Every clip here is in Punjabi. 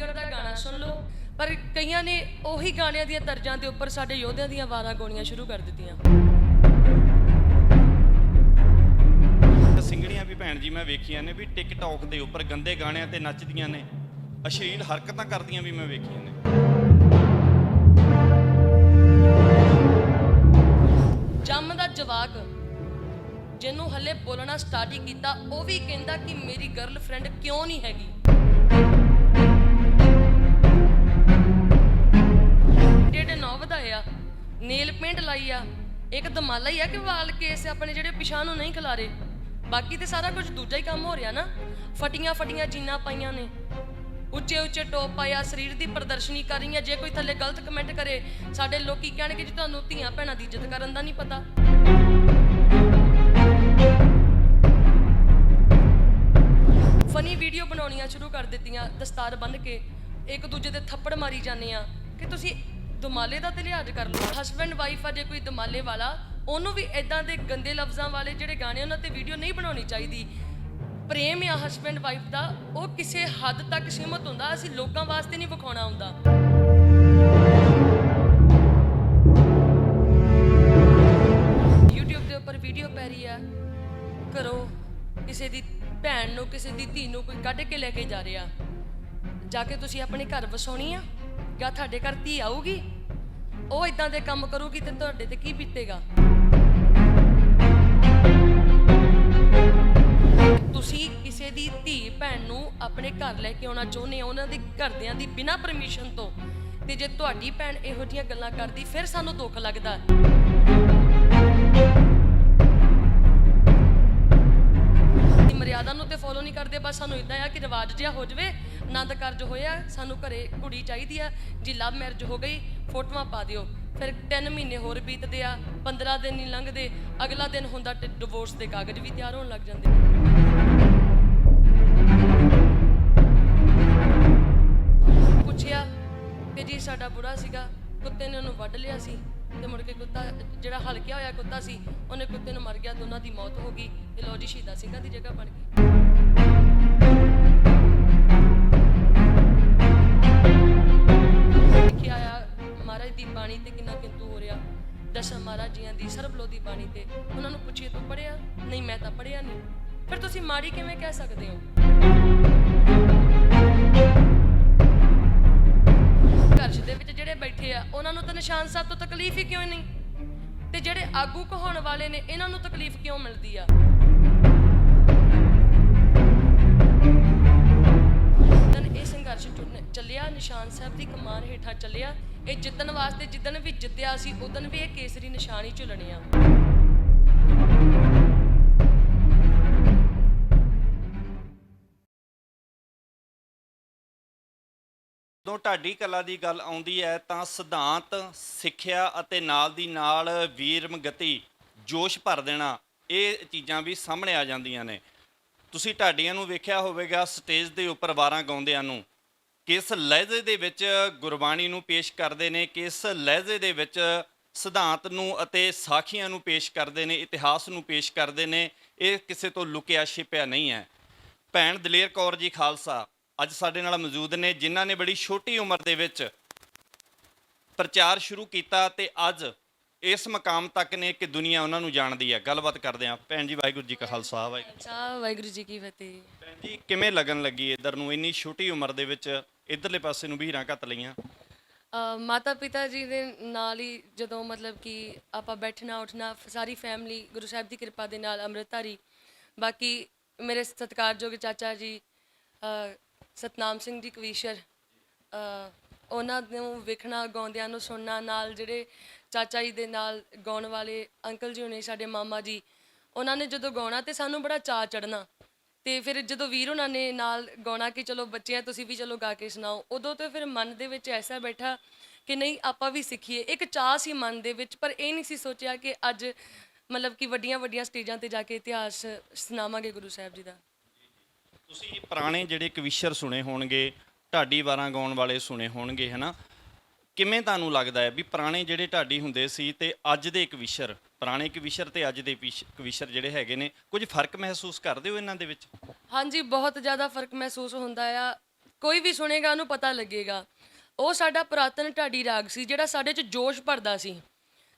ਸਿੰਗਰ ਦਾ ਗਾਣਾ ਸੁਣ ਲਓ, ਪਰ ਕਈਆਂ ਨੇ ਉਹੀ ਗਾਣਿਆਂ ਦੀਆਂ ਤਰਜ਼ਾਂ ਦੇ ਉੱਪਰ ਸਾਡੇ ਯੋਧਿਆਂ ਦੀਆਂ ਵਾਰਾਂ ਗਾਉਣੀਆਂ ਸ਼ੁਰੂ ਕਰ ਦਿੱਤੀਆਂ। ਸਿੰਗੜੀਆਂ ਵੀ ਭੈਣ ਜੀ ਮੈਂ ਵੇਖੀਆਂ ਨੇ ਵੀ ਟਿਕਟੌਕ ਦੇ ਉੱਪਰ ਗੰਦੇ ਗਾਣਿਆਂ ਤੇ ਨੱਚਦੀਆਂ ਨੇ, ਅਸ਼ਲੀਲ ਹਰਕਤਾਂ ਕਰਦੀਆਂ ਵੀ ਮੈਂ ਵੇਖੀਆਂ ਨੇ। ਜੰਮਦਾ ਜਵਾਕ ਜਿਹਨੂੰ ਹਲੇ ਬੋਲਣਾ ਸਟਾਰਟ ਹੀ ਕੀਤਾ, ਉਹ ਵੀ ਕਹਿੰਦਾ ਕਿ ਮੇਰੀ ਗਰਲਫ੍ਰੈਂਡ ਕਿਉਂ ਨਹੀਂ ਹੈਗੀ। ਜਿਹੜੇ ਨੌ ਵਧਾਏ ਆ, ਨੇਲ ਪੇਂਟ ਲਾਈ ਆ, ਇੱਕ ਦਮਾਲਾ ਹੀ ਆ ਕਿ ਵਾਲ ਕੇਸ ਆਪਣੇ ਜਿਹੜੇ ਪਿਛਾਂ ਨੂੰ ਨਹੀਂ ਖਿਲਾਰੇ, ਬਾਕੀ ਤੇ ਸਾਰਾ ਕੁਝ ਦੂਜਾ ਹੀ ਕੰਮ ਹੋ ਰਿਹਾ ਨਾ। ਫਟੀਆਂ ਫਟੀਆਂ ਜੀਨਾਂ ਪਾਈਆਂ ਨੇ, ਉੱਚੇ ਉੱਚੇ ਟੋਪ ਪਾਇਆ, ਸਰੀਰ ਦੀ ਪ੍ਰਦਰਸ਼ਨੀ ਕਰ ਰਹੀਆਂ। ਜੇ ਕੋਈ ਥੱਲੇ ਗਲਤ ਕਮੈਂਟ ਕਰੇ, ਸਾਡੇ ਲੋਕੀ ਕਹਿਣਗੇ ਜੀ ਤੁਹਾਨੂੰ ਧੀਆਂ ਭੈਣਾਂ ਦੀ ਇੱਜ਼ਤ ਕਰਨ ਦਾ ਨਹੀਂ ਪਤਾ। ਫਨੀ ਵੀਡੀਓ ਬਣਾਉਣੀਆਂ ਸ਼ੁਰੂ ਕਰ ਦਿੱਤੀਆਂ, ਦਸਤਾਰ ਬੰਨ੍ਹ ਕੇ ਇੱਕ ਦੂਜੇ ਦੇ ਥੱਪੜ ਮਾਰੀ ਜਾਂਦੇ ਆ ਕਿ ਤੁਸੀਂ ਦਮਾਲੇ ਦਾ ਤੇ ਲਿਹਾਜ਼ ਕਰ ਲਓ। ਹਸਬੈਂਡ ਵਾਈਫ ਆ ਜੇ ਕੋਈ ਦਮਾਲੇ ਵਾਲਾ, ਉਹਨੂੰ ਵੀ ਇਦਾਂ ਦੇ ਗੰਦੇ ਲਫ਼ਜ਼ਾਂ ਵਾਲੇ ਜਿਹੜੇ ਗਾਣੇ ਉਹਨਾਂ ਤੇ ਵੀਡੀਓ ਨਹੀਂ ਬਣਾਉਣੀ ਚਾਹੀਦੀ। ਪ੍ਰੇਮ ਆ ਹਸਬੈਂਡ ਵਾਈਫ ਦਾ, ਉਹ ਕਿਸੇ ਹੱਦ ਤੱਕ ਸੀਮਤ ਹੁੰਦਾ, ਅਸੀਂ ਲੋਕਾਂ ਵਾਸਤੇ ਨਹੀਂ ਵਿਖਾਉਣਾ ਹੁੰਦਾ। YouTube ਦੇ ਉੱਪਰ ਵੀਡੀਓ ਪੈ ਰਹੀ ਆ, ਘਰੋਂ ਕਿਸੇ ਦੀ ਭੈਣ ਨੂੰ, ਕਿਸੇ ਦੀ ਧੀ ਨੂੰ ਕੋਈ ਕੱਢ ਕੇ ਲੈ ਕੇ ਜਾ ਰਿਹਾ, ਜਾ ਕੇ ਤੁਸੀਂ ਆਪਣੇ ਘਰ ਵਸਾਉਣੀ ਆ ਜਾਂ ਤੁਹਾਡੇ ਘਰ ਧੀ ਆਊਗੀ, ਉਹ ਇਦਾਂ ਦੇ ਕੰਮ ਕਰੂਗੀ ਤੇ ਤੁਹਾਡੇ ਤੇ ਕੀ ਬੀਤੇਗਾ। ਤੁਸੀਂ ਕਿਸੇ ਦੀ ਧੀ ਭੈਣ ਨੂੰ ਆਪਣੇ ਘਰ ਲੈ ਕੇ ਆਉਣਾ ਚਾਹੁੰਦੇ ਹੋ, ਉਹਨਾਂ ਦੇ ਘਰਦਿਆਂ ਦੀ ਬਿਨਾਂ ਪਰਮਿਸ਼ਨ ਤੋਂ, ਤੇ ਜੇ ਤੁਹਾਡੀ ਭੈਣ ਇਹੋ ਜਿਹੀਆਂ ਗੱਲਾਂ ਕਰਦੀ, ਫਿਰ ਸਾਨੂੰ ਦੁੱਖ ਲੱਗਦਾ। ਮਰਿਆਦਾ ਨੂੰ ਤੇ ਫੋਲੋ ਨਹੀਂ ਕਰਦੇ, ਬਸ ਸਾਨੂੰ ਇਦਾਂ ਆ ਕਿ ਰਿਵਾਜ ਜਿਹਾ ਹੋ ਜਾਵੇ। ਆਨੰਦ ਕਾਰਜ ਹੋਇਆ, ਸਾਨੂੰ ਘਰੇ ਕੁੜੀ ਚਾਹੀਦੀ ਆ ਜੀ, ਲਵ ਮੈਰਿਜ ਹੋ ਗਈ, ਫੋਟੋਆਂ ਪਾ ਦਿਓ। ਫਿਰ 3 ਮਹੀਨੇ ਹੋਰ ਬੀਤਦੇ ਆ, 15 ਦਿਨ ਨਹੀਂ ਲੰਘਦੇ, ਅਗਲਾ ਦਿਨ ਹੁੰਦਾ ਤੇ ਡਿਵੋਰਸ ਦੇ ਕਾਗਜ਼ ਵੀ ਤਿਆਰ ਹੋਣ ਲੱਗ ਜਾਂਦੇ। ਪੁੱਛਿਆ ਕਿ ਜੀ ਸਾਡਾ ਬੁੜਾ ਸੀਗਾ, ਕੁੱਤੇ ਨੇ ਉਹਨੂੰ ਵੱਢ ਲਿਆ ਸੀ, ਤੇ ਮੁੜ ਕੇ ਕੁੱਤਾ ਜਿਹੜਾ ਹਲਕਿਆ ਹੋਇਆ ਕੁੱਤਾ ਸੀ, ਉਹਨੇ ਕੁੱਤੇ ਨੂੰ ਮਰ ਗਿਆ, ਦੋਨਾਂ ਦੀ ਮੌਤ ਹੋ ਗਈ, ਤੇ ਲਓ ਜੀ ਸ਼ਹੀਦਾਂ ਸਿੰਘਾਂ ਦੀ ਜਗ੍ਹਾ ਬਣ ਗਈ। ਲਿਖਿਆ ਆ ਮਹਾਰਾਜ ਦੀ ਬਾਣੀ ਤੇ ਕਿੰਨਾ ਕਿੰਤੂ ਹੋ ਰਿਹਾ, ਦਸ਼ਮ ਮਹਾਰਾਜ ਜੀਆਂ ਦੀ ਸਰਬਲੋ ਦੀ ਬਾਣੀ ਤੇ। ਉਹਨਾਂ ਨੂੰ ਪੁੱਛੀਏ ਤੂੰ ਪੜ੍ਹਿਆ? ਨਹੀਂ ਮੈਂ ਤਾਂ ਪੜ੍ਹਿਆ ਨਹੀਂ। ਫਿਰ ਤੁਸੀਂ ਮਾੜੀ ਕਿਵੇਂ ਕਹਿ ਸਕਦੇ ਹੋ? ਘਰ ਦੇ ਵਿੱਚ ਜਿਹੜੇ ਬੈਠੇ ਆ, ਉਹਨਾਂ ਨੂੰ ਤਾਂ ਨਿਸ਼ਾਨ ਸਾਹਿਬ ਤੋਂ ਤਕਲੀਫ ਹੀ ਕਿਉਂ ਨਹੀਂ, ਤੇ ਜਿਹੜੇ ਆਗੂ ਕਹਾਉਣ ਵਾਲੇ ਨੇ, ਇਹਨਾਂ ਨੂੰ ਤਕਲੀਫ ਕਿਉਂ ਮਿਲਦੀ ਆ? ਇਹ ਸੰਘਰਸ਼ ਚੱਲਿਆ, ਨਿਸ਼ਾਨ ਸਾਹਿਬ ਦੀ ਕਮਾਨ ਹੇਠਾਂ ਚੱਲਿਆ। ਇਹ ਜਿੱਤਣ ਵਾਸਤੇ, ਜਿੱਦਣ ਵੀ ਜਿੱਤਿਆ ਸੀ ਉਦਣ ਵੀ ਇਹ ਕੇਸਰੀ ਨਿਸ਼ਾਨ ਹੀ ਝੁਲਣੇ ਆ। ਜਦੋਂ ਢਾਡੀ ਕਲਾ ਦੀ ਗੱਲ ਆਉਂਦੀ ਹੈ ਤਾਂ ਸਿਧਾਂਤ, ਸਿੱਖਿਆ ਅਤੇ ਨਾਲ ਦੀ ਨਾਲ ਵੀਰਮ ਗਤੀ, ਜੋਸ਼ ਭਰ ਦੇਣਾ, ਇਹ ਚੀਜ਼ਾਂ ਵੀ ਸਾਹਮਣੇ ਆ ਜਾਂਦੀਆਂ ਨੇ। ਤੁਸੀਂ ਢਾਡੀਆਂ ਨੂੰ ਵੇਖਿਆ ਹੋਵੇਗਾ ਸਟੇਜ ਦੇ ਉੱਪਰ ਵਾਰਾਂ ਗਾਉਂਦਿਆਂ ਨੂੰ, ਕਿਸ ਲਹਿਜੇ ਦੇ ਵਿੱਚ ਗੁਰਬਾਣੀ ਨੂੰ ਪੇਸ਼ ਕਰਦੇ ਨੇ, ਕਿਸ ਲਹਿਜੇ ਦੇ ਵਿੱਚ ਸਿਧਾਂਤ ਨੂੰ ਅਤੇ ਸਾਖੀਆਂ ਨੂੰ ਪੇਸ਼ ਕਰਦੇ ਨੇ, ਇਤਿਹਾਸ ਨੂੰ ਪੇਸ਼ ਕਰਦੇ ਨੇ। ਇਹ ਕਿਸੇ ਤੋਂ ਲੁਕਿਆ ਛਿਪਿਆ ਨਹੀਂ ਹੈ। ਭੈਣ ਦਲੇਰ ਕੌਰ ਜੀ ਖਾਲਸਾ ਅੱਜ ਸਾਡੇ ਨਾਲ ਮੌਜੂਦ ਨੇ, ਜਿਨ੍ਹਾਂ ਨੇ ਬੜੀ ਛੋਟੀ ਉਮਰ ਦੇ ਵਿੱਚ ਪ੍ਰਚਾਰ ਸ਼ੁਰੂ ਕੀਤਾ ਤੇ ਅੱਜ ਇਸ ਮਕਾਮ ਤੱਕ ਨੇ ਕਿ ਦੁਨੀਆ ਉਹਨਾਂ ਨੂੰ ਜਾਣਦੀ ਹੈ। ਗੱਲਬਾਤ ਕਰਦੇ ਹਾਂ। ਭੈਣ ਜੀ ਵਾਹਿਗੁਰੂ ਜੀ ਕਾ ਖਾਲਸਾ, ਵਾਹਿਗੁਰੂ ਜੀ ਕੀ ਫਤਿਹ। ਭੈਣ ਜੀ ਕਿਵੇਂ ਲੱਗਣ ਲੱਗੀ ਇੱਧਰ ਨੂੰ, ਇੰਨੀ ਛੋਟੀ ਉਮਰ ਦੇ ਵਿੱਚ ਇੱਧਰਲੇ ਪਾਸੇ ਨੂੰ ਵੀਰਾਂ ਘੱਤ ਲਈਆਂ? ਮਾਤਾ ਪਿਤਾ ਜੀ ਦੇ ਨਾਲ ਹੀ ਜਦੋਂ ਮਤਲਬ ਕਿ ਆਪਾਂ ਬੈਠਣਾ ਉੱਠਣਾ, ਸਾਰੀ ਫੈਮਿਲੀ ਗੁਰੂ ਸਾਹਿਬ ਦੀ ਕਿਰਪਾ ਦੇ ਨਾਲ ਅੰਮ੍ਰਿਤਧਾਰੀ। ਬਾਕੀ ਮੇਰੇ ਸਤਿਕਾਰਯੋਗ ਚਾਚਾ ਜੀ ਸਤਨਾਮ ਸਿੰਘ ਜੀ ਕਵੀਸ਼ਰ, ਉਹਨਾਂ ਨੂੰ ਵੇਖਣਾ, ਗਾਉਂਦਿਆਂ ਨੂੰ ਸੁਣਨਾ, ਨਾਲ ਜਿਹੜੇ ਚਾਚਾ ਜੀ ਦੇ ਨਾਲ ਗਾਉਣ ਵਾਲੇ ਅੰਕਲ ਜੀ ਹੋਣੇ, ਸਾਡੇ ਮਾਮਾ ਜੀ, ਉਹਨਾਂ ਨੇ ਜਦੋਂ ਗਾਉਣਾ ਤੇ ਸਾਨੂੰ ਬੜਾ ਚਾਅ ਚੜ੍ਹਨਾ। ਤੇ ਫਿਰ ਜਦੋਂ ਵੀਰ ਉਹਨਾਂ ਨੇ ਨਾਲ ਗਾਉਣਾ ਕਿ ਚਲੋ ਬੱਚੇ ਆ ਤੁਸੀਂ ਵੀ ਚਲੋ ਗਾ ਕੇ ਸੁਣਾਓ, ਉਦੋਂ ਤੋਂ ਫਿਰ ਮਨ ਦੇ ਵਿੱਚ ਐਸਾ ਬੈਠਾ ਕਿ ਨਹੀਂ ਆਪਾਂ ਵੀ ਸਿੱਖੀਏ। ਇੱਕ ਚਾਅ ਸੀ ਮਨ ਦੇ ਵਿੱਚ, ਪਰ ਇਹ ਨਹੀਂ ਸੀ ਸੋਚਿਆ ਕਿ ਅੱਜ ਮਤਲਬ ਕਿ ਵੱਡੀਆਂ ਵੱਡੀਆਂ ਸਟੇਜਾਂ ਤੇ ਜਾ ਕੇ ਇਤਿਹਾਸ ਸੁਣਾਵਾਂਗੇ ਗੁਰੂ ਸਾਹਿਬ ਜੀ ਦਾ। ਤੁਸੀਂ ਪੁਰਾਣੇ ਜਿਹੜੇ ਕਵੀਸ਼ਰ ਸੁਣੇ ਹੋਣਗੇ, ਢਾਡੀ ਵਾਰਾਂ ਗਾਉਣ ਵਾਲੇ ਸੁਣੇ ਹੋਣਗੇ, ਹੈ ਨਾ, ਕਿਵੇਂ ਤੁਹਾਨੂੰ ਲੱਗਦਾ ਹੈ ਵੀ ਪੁਰਾਣੇ ਜਿਹੜੇ ਢਾਡੀ ਹੁੰਦੇ ਸੀ ਤੇ ਅੱਜ ਦੇ ਕਵੀਸ਼ਰ, ਪੁਰਾਣੇ ਕਵੀਸ਼ਰ ਤੇ ਅੱਜ ਦੇ ਕਵੀਸ਼ਰ ਜਿਹੜੇ ਹੈਗੇ ਨੇ, ਕੁਝ ਫਰਕ ਮਹਿਸੂਸ ਕਰਦੇ ਹੋ ਇਹਨਾਂ ਦੇ ਵਿੱਚ? ਹਾਂਜੀ, ਬਹੁਤ ਜ਼ਿਆਦਾ ਫਰਕ ਮਹਿਸੂਸ ਹੁੰਦਾ ਆ। ਕੋਈ ਵੀ ਸੁਣੇਗਾ ਉਹਨੂੰ ਪਤਾ ਲੱਗੇਗਾ। ਉਹ ਸਾਡਾ ਪੁਰਾਤਨ ਢਾਡੀ ਰਾਗ ਸੀ ਜਿਹੜਾ ਸਾਡੇ 'ਚ ਜੋਸ਼ ਭਰਦਾ ਸੀ।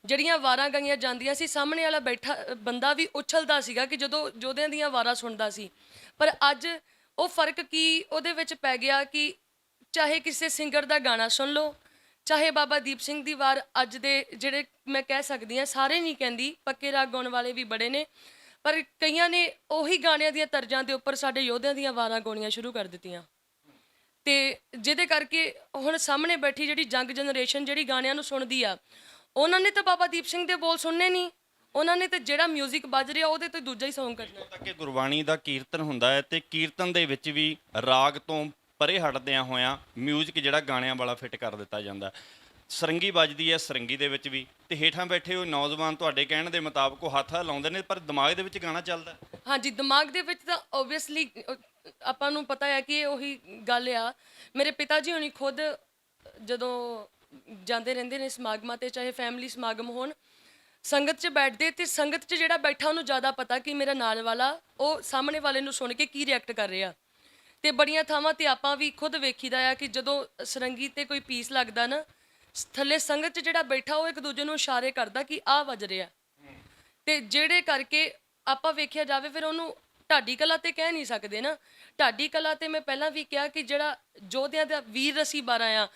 ਜਿਹੜੀਆਂ ਵਾਰਾਂ ਗਾਈਆਂ ਜਾਂਦੀਆਂ ਸੀ, ਸਾਹਮਣੇ ਵਾਲਾ ਬੈਠਾ ਬੰਦਾ ਵੀ ਉਛਲਦਾ ਸੀਗਾ ਕਿ ਜਦੋਂ ਯੋਧਿਆਂ ਦੀਆਂ ਵਾਰਾਂ ਸੁਣਦਾ ਸੀ। ਪਰ ਅੱਜ ਉਹ ਫਰਕ ਕੀ ਉਹਦੇ ਵਿੱਚ ਪੈ ਗਿਆ ਕਿ ਚਾਹੇ ਕਿਸੇ ਸਿੰਗਰ ਦਾ ਗਾਣਾ ਸੁਣ ਲਓ, ਚਾਹੇ ਬਾਬਾ ਦੀਪ ਸਿੰਘ ਦੀ ਵਾਰ, ਅੱਜ ਦੇ ਜਿਹੜੇ ਮੈਂ ਕਹਿ ਸਕਦੀ ਹਾਂ, ਸਾਰੇ ਨਹੀਂ ਕਹਿੰਦੀ, ਪੱਕੇ ਰਾਗ ਗਾਉਣ ਵਾਲੇ ਵੀ ਬੜੇ ਨੇ, ਪਰ ਕਈਆਂ ਨੇ ਉਹੀ ਗਾਣਿਆਂ ਦੀਆਂ ਤਰਜ਼ਾਂ ਦੇ ਉੱਪਰ ਸਾਡੇ ਯੋਧਿਆਂ ਦੀਆਂ ਵਾਰਾਂ ਗਾਉਣੀਆਂ ਸ਼ੁਰੂ ਕਰ ਦਿੱਤੀਆਂ। ਤੇ ਜਿਹਦੇ ਕਰਕੇ ਹੁਣ ਸਾਹਮਣੇ ਬੈਠੀ ਜਿਹੜੀ ਯੰਗ ਜਨਰੇਸ਼ਨ ਜਿਹੜੀ ਗਾਣਿਆਂ ਨੂੰ ਸੁਣਦੀ ਆ, ਉਹਨਾਂ ਨੇ ਤਾਂ ਬਾਬਾ ਦੀਪ ਸਿੰਘ ਦੇ ਬੋਲ ਸੁਣਨੇ ਨਹੀਂ, ਉਹਨਾਂ ਨੇ ਤਾਂ ਜਿਹੜਾ ਮਿਊਜ਼ਿਕ ਵੱਜ ਰਿਹਾ ਉਹਦੇ ਤੋਂ ਦੂਜਾ ਹੀ ਸੌਂਗ ਕੱਢਣਾ। ਤਾਂ ਕਿ ਗੁਰਬਾਣੀ ਦਾ ਕੀਰਤਨ ਹੁੰਦਾ ਹੈ ਤੇ ਕੀਰਤਨ ਦੇ ਵਿੱਚ ਵੀ ਰਾਗ ਤੋਂ ਪਰੇ ਹਟਦਿਆਂ ਹੋਇਆਂ ਮਿਊਜ਼ਿਕ ਜਿਹੜਾ ਗਾਣਿਆਂ ਵਾਲਾ ਫਿੱਟ ਕਰ ਦਿੱਤਾ ਜਾਂਦਾ। ਸਰੰਗੀ ਵੱਜਦੀ ਹੈ, ਸਰੰਗੀ ਦੇ ਵਿੱਚ ਵੀ, ਤੇ ਹੇਠਾਂ ਬੈਠੇ ਹੋਏ ਨੌਜਵਾਨ ਤੁਹਾਡੇ ਕਹਿਣ ਦੇ ਮੁਤਾਬਕ ਉਹ ਹੱਥ ਲਾਉਂਦੇ ਨੇ, ਪਰ ਦਿਮਾਗ ਦੇ ਵਿੱਚ ਗਾਣਾ ਚੱਲਦਾ। ਹਾਂਜੀ, ਦਿਮਾਗ ਦੇ ਵਿੱਚ ਤਾਂ ਓਬਵੀਅਸਲੀ ਆਪਾਂ ਨੂੰ ਪਤਾ ਹੈ ਕਿ ਇਹ ਉਹੀ ਗੱਲ ਆ। ਮੇਰੇ ਪਿਤਾ ਜੀ ਹੁਣੀ ਖੁਦ ਜਦੋਂ ਜਾਂਦੇ ਰਹਿੰਦੇ ਨੇ ਸਮਾਗਮਾਂ 'ਤੇ, ਚਾਹੇ ਫੈਮਿਲੀ ਸਮਾਗਮ ਹੋਣ, ਸੰਗਤ 'ਚ ਬੈਠਦੇ ਤੇ ਸੰਗਤ 'ਚ ਜਿਹੜਾ ਬੈਠਾ ਉਹਨੂੰ ਜ਼ਿਆਦਾ ਪਤਾ ਕਿ ਮੇਰਾ ਨਾਲ ਵਾਲਾ ਉਹ ਸਾਹਮਣੇ ਵਾਲੇ ਨੂੰ ਸੁਣ ਕੇ ਕੀ ਰਿਐਕਟ ਕਰ ਰਿਹਾ। ਤੇ ਬੜੀਆਂ ਥਾਵਾਂ ਤੇ ਆਪਾਂ ਵੀ ਖੁਦ ਵੇਖੀਦਾ ਆ ਕਿ ਜਦੋਂ ਸਰੰਗੀ ਤੇ ਕੋਈ ਪੀਸ ਲੱਗਦਾ ਨਾ, ਥੱਲੇ ਸੰਗਤ 'ਚ ਜਿਹੜਾ ਬੈਠਾ ਉਹ ਇੱਕ ਦੂਜੇ ਨੂੰ ਇਸ਼ਾਰੇ ਕਰਦਾ ਕਿ ਆਹ ਵੱਜ ਰਿਹਾ। ਤੇ ਜਿਹੜੇ ਕਰਕੇ ਆਪਾਂ ਵੇਖਿਆ ਜਾਵੇ ਫਿਰ ਉਹਨੂੰ ਢਾਡੀ ਕਲਾ ਤੇ ਕਹਿ ਨਹੀਂ ਸਕਦੇ ਨਾ। ਢਾਡੀ ਕਲਾ ਤੇ ਮੈਂ ਪਹਿਲਾਂ ਵੀ ਕਿਹਾ ਕਿ ਜਿਹੜਾ ਯੋਧਿਆਂ ਦਾ ਵੀਰ ਰਸੀ ਬਾਰਾ ਆ,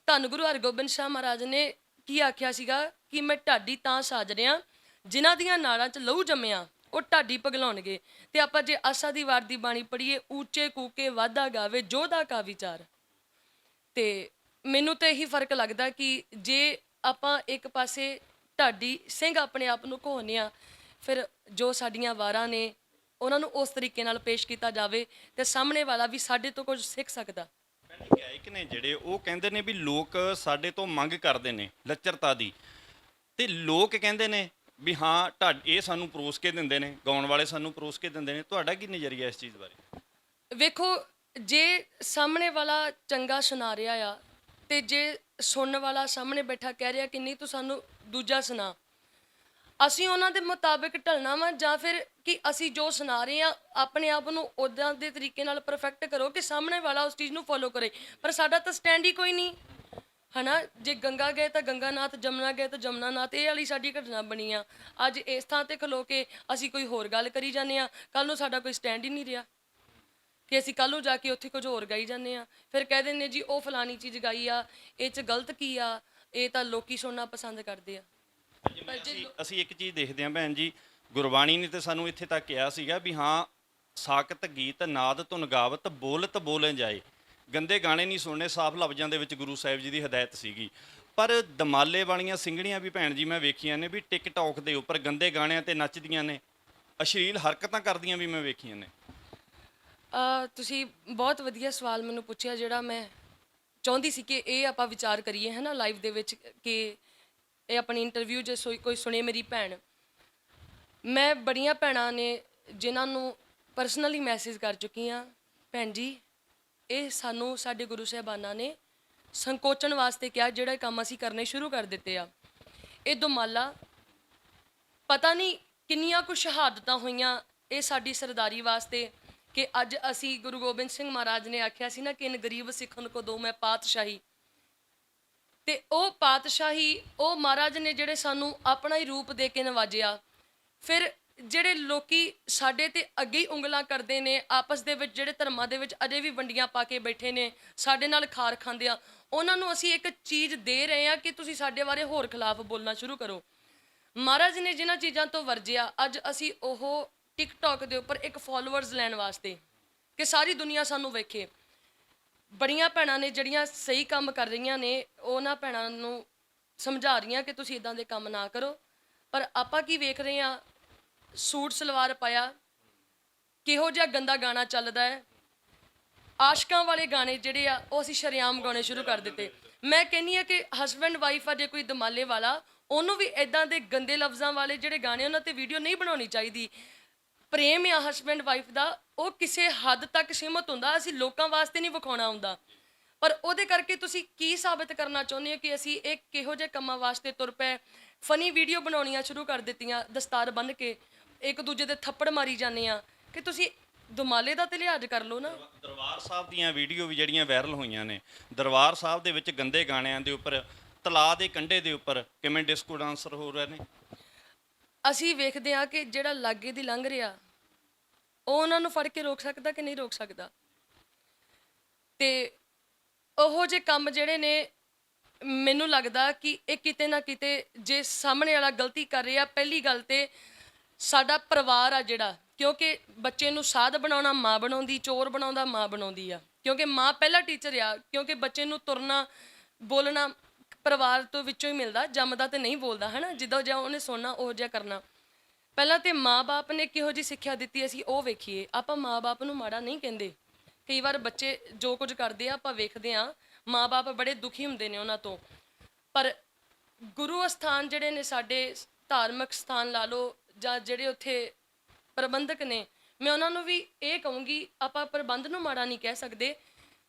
ਧੰਨ ਗੁਰੂ ਹਰਗੋਬਿੰਦ ਸਾਹਿਬ ਮਹਾਰਾਜ ਨੇ ਕੀ ਆਖਿਆ ਸੀਗਾ ਕਿ ਮੈਂ ਢਾਡੀ ਤਾਂ ਸਾਜ ਰਿਹਾ ਜਿਨ੍ਹਾਂ ਦੀਆਂ ਨਾੜਾਂ 'ਚ ਲਹੂ ਜੰਮਿਆ ਉਹ ਢਾਡੀ ਪਗਲਾਉਣਗੇ। ਤੇ ਆਪਾਂ ਜੇ ਆਸਾ ਦੀ ਵਾਰ ਦੀ ਬਾਣੀ ਪੜ੍ਹੀਏ, ਉੱਚੇ ਕੂਕੇ ਵਾਧਾ ਗਾਵੇ ਜੋਧਾ ਕਾ ਵਿਚਾਰ। ਤੇ ਮੈਨੂੰ ਤਾਂ ਇਹੀ ਫਰਕ ਲੱਗਦਾ ਕਿ ਜੇ ਆਪਾਂ ਇੱਕ ਪਾਸੇ ਢਾਡੀ ਸਿੰਘ ਆਪਣੇ ਆਪ ਨੂੰ ਕਹਾਉਂਦੇ ਆ, ਫਿਰ ਜੋ ਸਾਡੀਆਂ ਵਾਰਾਂ ਨੇ ਉਹਨਾਂ ਨੂੰ ਉਸ ਤਰੀਕੇ ਨਾਲ ਪੇਸ਼ ਕੀਤਾ ਜਾਵੇ ਤੇ ਸਾਹਮਣੇ ਵਾਲਾ ਵੀ ਸਾਡੇ ਤੋਂ ਕੁਝ ਸਿੱਖ ਸਕਦਾ। ਗਾਇਕ ਨੇ ਜਿਹੜੇ ਉਹ ਕਹਿੰਦੇ ਨੇ ਵੀ ਲੋਕ ਸਾਡੇ ਤੋਂ ਮੰਗ ਕਰਦੇ ਨੇ ਲੱਚਰਤਾ ਦੀ, ਤੇ ਲੋਕ ਕਹਿੰਦੇ ਨੇ ਵੀ ਹਾਂ ਇਹ ਸਾਨੂੰ ਪਰੋਸ ਕੇ ਦਿੰਦੇ ਨੇ, ਗਾਉਣ ਵਾਲੇ ਸਾਨੂੰ ਪਰੋਸ ਕੇ ਦਿੰਦੇ ਨੇ। ਤੁਹਾਡਾ ਕੀ ਨਜ਼ਰੀਆ ਇਸ ਚੀਜ਼ ਬਾਰੇ? ਵੇਖੋ, ਜੇ ਸਾਹਮਣੇ ਵਾਲਾ ਚੰਗਾ ਸੁਣਾ ਰਿਹਾ ਆ ਤੇ ਜੇ ਸੁਣਨ ਵਾਲਾ ਸਾਹਮਣੇ ਬੈਠਾ ਕਹਿ ਰਿਹਾ ਕਿ ਨਹੀਂ ਤੂੰ ਸਾਨੂੰ ਦੂਜਾ ਸੁਣਾ, ਅਸੀਂ ਉਹਨਾਂ ਦੇ ਮੁਤਾਬਿਕ ਢਲਣਾ ਵਾ ਜਾਂ ਫਿਰ ਕਿ ਅਸੀਂ ਜੋ ਸੁਣਾ ਰਹੇ ਆ ਆਪਣੇ ਆਪ ਨੂੰ ਉੱਦਾਂ ਦੇ ਤਰੀਕੇ ਨਾਲ ਪਰਫੈਕਟ ਕਰੋ ਕਿ ਸਾਹਮਣੇ ਵਾਲਾ ਉਸ ਚੀਜ਼ ਨੂੰ ਫੋਲੋ ਕਰੇ। ਪਰ ਸਾਡਾ ਤਾਂ ਸਟੈਂਡ ਹੀ ਕੋਈ ਨਹੀਂ ਹੈ ਨਾ। ਜੇ ਗੰਗਾ ਗਏ ਤਾਂ ਗੰਗਾਨਾਥ, ਜਮਨਾ ਗਏ ਤਾਂ ਜਮਨਾਨਾਥ, ਇਹ ਵਾਲੀ ਸਾਡੀ ਘਟਨਾ ਬਣੀ ਆ। ਅੱਜ ਇਸ ਥਾਂ ਤੇ ਖਲੋ ਕੇ ਅਸੀਂ ਕੋਈ ਹੋਰ ਗੱਲ ਕਰੀ ਜਾਂਦੇ ਆ, ਕੱਲ ਨੂੰ ਸਾਡਾ ਕੋਈ ਸਟੈਂਡ ਹੀ ਨਹੀਂ ਰਿਹਾ ਕਿ ਅਸੀਂ ਕੱਲ ਨੂੰ ਜਾ ਕੇ ਉੱਥੇ ਕੁਝ ਹੋਰ ਗਾਈ ਜਾਂਦੇ ਆ। ਫਿਰ ਕਹਿ ਦਿੰਦੇ ਜੀ ਉਹ ਫਲਾਨੀ ਚੀਜ਼ ਗਾਈ ਆ, ਇਹ 'ਚ ਗਲਤ ਕੀ ਆ, ਇਹ ਤਾਂ ਲੋਕੀ ਸੁਣਨਾ ਪਸੰਦ ਕਰਦੇ ਆ। ਅਸੀਂ ਇੱਕ ਚੀਜ਼ ਦੇਖਦੇ ਹਾਂ ਭੈਣ ਜੀ, ਗੁਰਬਾਣੀ ਨੇ ਤੇ ਸਾਨੂੰ ਇੱਥੇ ਤੱਕ ਕਿਹਾ ਸੀਗਾ ਵੀ ਹਾਂ ਸਾਕਤ ਗੀਤ ਨਾਦ ਧੁਨ ਗਾਵਤ ਬੋਲਤ ਬੋਲੇ ਜਾਏ। ਗੰਦੇ ਗਾਣੇ ਨਹੀਂ ਸੁਣਨੇ, ਸਾਫ਼ ਲਫ਼ਜ਼ਾਂ ਦੇ ਵਿੱਚ ਗੁਰੂ ਸਾਹਿਬ ਜੀ ਦੀ ਹਦਾਇਤ ਸੀਗੀ। ਪਰ ਦਮਾਲੇ ਵਾਲੀਆਂ ਸਿੰਗੜੀਆਂ ਵੀ ਭੈਣ ਜੀ ਮੈਂ ਵੇਖੀਆਂ ਨੇ ਵੀ ਟਿਕਟੌਕ ਦੇ ਉੱਪਰ ਗੰਦੇ ਗਾਣਿਆਂ ਤੇ ਨੱਚਦੀਆਂ ਨੇ, ਅਸ਼ਲੀਲ ਹਰਕਤਾਂ ਕਰਦੀਆਂ ਵੀ ਮੈਂ ਵੇਖੀਆਂ ਨੇ। ਤੁਸੀਂ ਬਹੁਤ ਵਧੀਆ ਸਵਾਲ ਮੈਨੂੰ ਪੁੱਛਿਆ, ਜਿਹੜਾ ਮੈਂ ਚਾਹੁੰਦੀ ਸੀ ਕਿ ਇਹ ਆਪਾਂ ਵਿਚਾਰ ਕਰੀਏ ਹੈ ਨਾ ਲਾਈਵ ਦੇ ਵਿੱਚ, ਕਿ ਇਹ ਆਪਣੀ ਇੰਟਰਵਿਊ ਜੇ ਕੋਈ ਸੁਣੇ ਮੇਰੀ ਭੈਣ। ਮੈਂ ਬੜੀਆਂ ਭੈਣਾਂ ਨੇ ਜਿਨ੍ਹਾਂ ਨੂੰ ਪਰਸਨਲੀ ਮੈਸੇਜ ਕਰ ਚੁੱਕੀ ਹਾਂ, ਭੈਣ ਜੀ ਇਹ ਸਾਨੂੰ ਸਾਡੇ ਗੁਰੂ ਸਾਹਿਬਾਨਾਂ ਨੇ ਸੰਕੋਚਣ ਵਾਸਤੇ ਕਿਹਾ, ਜਿਹੜਾ ਕੰਮ ਅਸੀਂ ਕਰਨੇ ਸ਼ੁਰੂ ਕਰ ਦਿੱਤੇ ਆ। ਇਹ ਦੁਮਾਲਾ ਪਤਾ ਨਹੀਂ ਕਿੰਨੀਆਂ ਕੁ ਸ਼ਹਾਦਤਾਂ ਹੋਈਆਂ ਇਹ ਸਾਡੀ ਸਰਦਾਰੀ ਵਾਸਤੇ, ਕਿ ਅੱਜ ਅਸੀਂ ਗੁਰੂ ਗੋਬਿੰਦ ਸਿੰਘ ਮਹਾਰਾਜ ਨੇ ਆਖਿਆ ਸੀ ਨਾ ਕਿ ਇਨ ਗਰੀਬ ਸਿੱਖਣ ਕੋ ਦੋ ਮੈਂ ਪਾਤਸ਼ਾਹੀ, ਤੇ ਉਹ ਪਾਤਸ਼ਾਹੀ ਉਹ ਮਹਾਰਾਜ ਨੇ ਜਿਹੜੇ ਸਾਨੂੰ ਆਪਣਾ ਹੀ ਰੂਪ ਦੇ ਕੇ ਨਵਾਜਿਆ। ਫਿਰ ਜਿਹੜੇ ਲੋਕੀ ਸਾਡੇ ਤੇ ਅੱਗੇ ਹੀ ਉਂਗਲਾਂ ਕਰਦੇ ਨੇ ਆਪਸ ਦੇ ਵਿੱਚ, ਜਿਹੜੇ ਧਰਮਾਂ ਦੇ ਵਿੱਚ ਅਜੇ ਵੀ ਵੰਡੀਆਂ ਪਾ ਕੇ ਬੈਠੇ ਨੇ, ਸਾਡੇ ਨਾਲ ਖਾਰ ਖਾਂਦੇ ਆ, ਉਹਨਾਂ ਨੂੰ ਅਸੀਂ ਇੱਕ ਚੀਜ਼ ਦੇ ਰਹੇ ਹਾਂ ਕਿ ਤੁਸੀਂ ਸਾਡੇ ਬਾਰੇ ਹੋਰ ਖਿਲਾਫ ਬੋਲਣਾ ਸ਼ੁਰੂ ਕਰੋ। ਮਹਾਰਾਜ ਨੇ ਜਿਨ੍ਹਾਂ ਚੀਜ਼ਾਂ ਤੋਂ ਵਰਜਿਆ, ਅੱਜ ਅਸੀਂ ਉਹ ਟਿਕਟੌਕ ਦੇ ਉੱਪਰ ਇੱਕ ਫੋਲੋਅਰਸ ਲੈਣ ਵਾਸਤੇ ਕਿ ਸਾਰੀ ਦੁਨੀਆ ਸਾਨੂੰ ਵੇਖੇ। ਬੜੀਆਂ ਭੈਣਾਂ ਨੇ ਜਿਹੜੀਆਂ ਸਹੀ ਕੰਮ ਕਰ ਰਹੀਆਂ ਨੇ, ਉਹਨਾਂ ਭੈਣਾਂ ਨੂੰ ਸਮਝਾ ਰਹੀਆਂ ਕਿ ਤੁਸੀਂ ਇਦਾਂ ਦੇ ਕੰਮ ਨਾ ਕਰੋ। ਪਰ ਆਪਾਂ ਕੀ ਵੇਖ ਰਹੇ ਹਾਂ, ਸੂਟ ਸਲਵਾਰ ਪਾਇਆ, ਕਿਹੋ ਜਿਹਾ ਗੰਦਾ ਗਾਣਾ ਚੱਲਦਾ ਹੈ। ਆਸ਼ਕਾਂ ਵਾਲੇ ਗਾਣੇ ਜਿਹੜੇ ਆ ਉਹ ਅਸੀਂ ਸ਼ਰੇਆਮ ਗਾਉਣੇ ਸ਼ੁਰੂ ਕਰ ਦਿੱਤੇ। ਮੈਂ ਕਹਿੰਦੀ ਹਾਂ ਕਿ ਹਸਬੈਂਡ ਵਾਈਫ ਆ ਜੇ ਕੋਈ ਦਮਾਲੇ ਵਾਲਾ, ਉਹਨੂੰ ਵੀ ਇਦਾਂ ਦੇ ਗੰਦੇ ਲਫ਼ਜ਼ਾਂ ਵਾਲੇ ਜਿਹੜੇ ਗਾਣੇ ਉਹਨਾਂ 'ਤੇ ਵੀਡੀਓ ਨਹੀਂ ਬਣਾਉਣੀ ਚਾਹੀਦੀ। ਪ੍ਰੇਮ ਆ ਹਸਬੈਂਡ ਵਾਈਫ ਦਾ, ਉਹ ਕਿਸੇ ਹੱਦ ਤੱਕ ਸੀਮਤ ਹੁੰਦਾ, ਅਸੀਂ ਲੋਕਾਂ ਵਾਸਤੇ ਨਹੀਂ ਵਿਖਾਉਣਾ ਹੁੰਦਾ। ਪਰ ਉਹਦੇ ਕਰਕੇ ਤੁਸੀਂ ਕੀ ਸਾਬਿਤ ਕਰਨਾ ਚਾਹੁੰਦੇ ਹੋ ਕਿ ਅਸੀਂ ਇਹ ਕਿਹੋ ਜਿਹੇ ਕੰਮਾਂ ਵਾਸਤੇ ਤੁਰ ਪਏ, ਫਨੀ ਵੀਡੀਓ ਬਣਾਉਣੀਆਂ ਸ਼ੁਰੂ ਕਰ ਦਿੱਤੀਆਂ, ਦਸਤਾਰ ਬੰਨ੍ਹ ਕੇ ਇੱਕ ਦੂਜੇ ਦੇ ਥੱਪੜ ਮਾਰੀ ਜਾਂਦੇ ਆ, ਕਿ ਤੁਸੀਂ ਦੁਮਾਲੇ ਦਾ ਤੇ ਲਿਹਾਜ਼ ਕਰ ਲਓ ਨਾ। ਦਰਬਾਰ ਸਾਹਿਬ ਦੀਆਂ ਵੀਡੀਓ ਵੀ ਜਿਹੜੀਆਂ ਵਾਇਰਲ ਹੋਈਆਂ ਨੇ, ਦਰਬਾਰ ਸਾਹਿਬ ਦੇ ਵਿੱਚ ਗੰਦੇ ਗਾਣਿਆਂ ਦੇ ਉੱਪਰ, ਤਲਾਅ ਦੇ ਕੰਢੇ ਦੇ ਉੱਪਰ ਕਿਵੇਂ ਡਿਸਕੋ ਡਾਂਸਰ ਹੋ ਰਹੇ ਨੇ। ਅਸੀਂ ਵੇਖਦੇ ਹਾਂ ਕਿ ਜਿਹੜਾ ਲਾਗੇ ਦੀ ਲੰਘ ਰਿਹਾ ਉਹ ਉਹਨਾਂ ਨੂੰ ਫੜ ਕੇ ਰੋਕ ਸਕਦਾ ਕਿ ਨਹੀਂ ਰੋਕ ਸਕਦਾ। ਤੇ ਉਹੋ ਜਿਹੇ ਕੰਮ ਜਿਹੜੇ ਨੇ, ਮੈਨੂੰ ਲੱਗਦਾ ਕਿ ਇਹ ਕਿਤੇ ਨਾ ਕਿਤੇ ਜੇ ਸਾਹਮਣੇ ਵਾਲਾ ਗਲਤੀ ਕਰ ਰਿਹਾ, ਪਹਿਲੀ ਗੱਲ ਤੇ ਸਾਡਾ ਪਰਿਵਾਰ ਆ ਜਿਹੜਾ, ਕਿਉਂਕਿ ਬੱਚੇ ਨੂੰ ਸਾਧ ਬਣਾਉਣਾ ਮਾਂ ਬਣਾਉਂਦੀ, ਚੋਰ ਬਣਾਉਂਦਾ ਮਾਂ ਬਣਾਉਂਦੀ ਆ, ਕਿਉਂਕਿ ਮਾਂ ਪਹਿਲਾ ਟੀਚਰ ਆ। ਕਿਉਂਕਿ ਬੱਚੇ ਨੂੰ ਤੁਰਨਾ ਬੋਲਣਾ ਪਰਿਵਾਰ ਤੋਂ ਵਿੱਚੋਂ ਹੀ ਮਿਲਦਾ, ਜੰਮਦਾ ਤੇ ਨਹੀਂ ਬੋਲਦਾ, ਹੈ ਨਾ। ਜਿੱਦਾਂ ਜਿਹਾ ਉਹਨੇ ਸੁਣਨਾ ਉਹ ਜਿਹਾ ਕਰਨਾ। ਪਹਿਲਾਂ ਤੇ ਮਾਂ-ਬਾਪ ਨੇ ਕਿਹੋ ਜਿਹੀ ਸਿੱਖਿਆ ਦਿੱਤੀ ਅਸੀਂ ਉਹ ਵੇਖੀਏ। ਆਪਾਂ ਮਾਂ-ਬਾਪ ਨੂੰ ਮਾੜਾ ਨਹੀਂ ਕਹਿੰਦੇ। ਕਈ ਵਾਰ ਬੱਚੇ ਜੋ ਕੁਝ ਕਰਦੇ ਆ ਆਪਾਂ ਵੇਖਦੇ ਆ, ਮਾਂ-ਬਾਪ ਬੜੇ ਦੁਖੀ ਹੁੰਦੇ ਨੇ ਉਹਨਾਂ ਤੋਂ। ਪਰ ਗੁਰੂ ਅਸਥਾਨ ਜਿਹੜੇ ਨੇ ਸਾਡੇ, ਧਾਰਮਿਕ ਸਥਾਨ ਲਾ ਲਓ ਜਾਂ ਜਿਹੜੇ ਉੱਥੇ ਪ੍ਰਬੰਧਕ ਨੇ, ਮੈਂ ਉਹਨਾਂ ਨੂੰ ਵੀ ਇਹ ਕਹੂੰਗੀ, ਆਪਾਂ ਪ੍ਰਬੰਧ ਨੂੰ ਮਾੜਾ ਨਹੀਂ ਕਹਿ ਸਕਦੇ,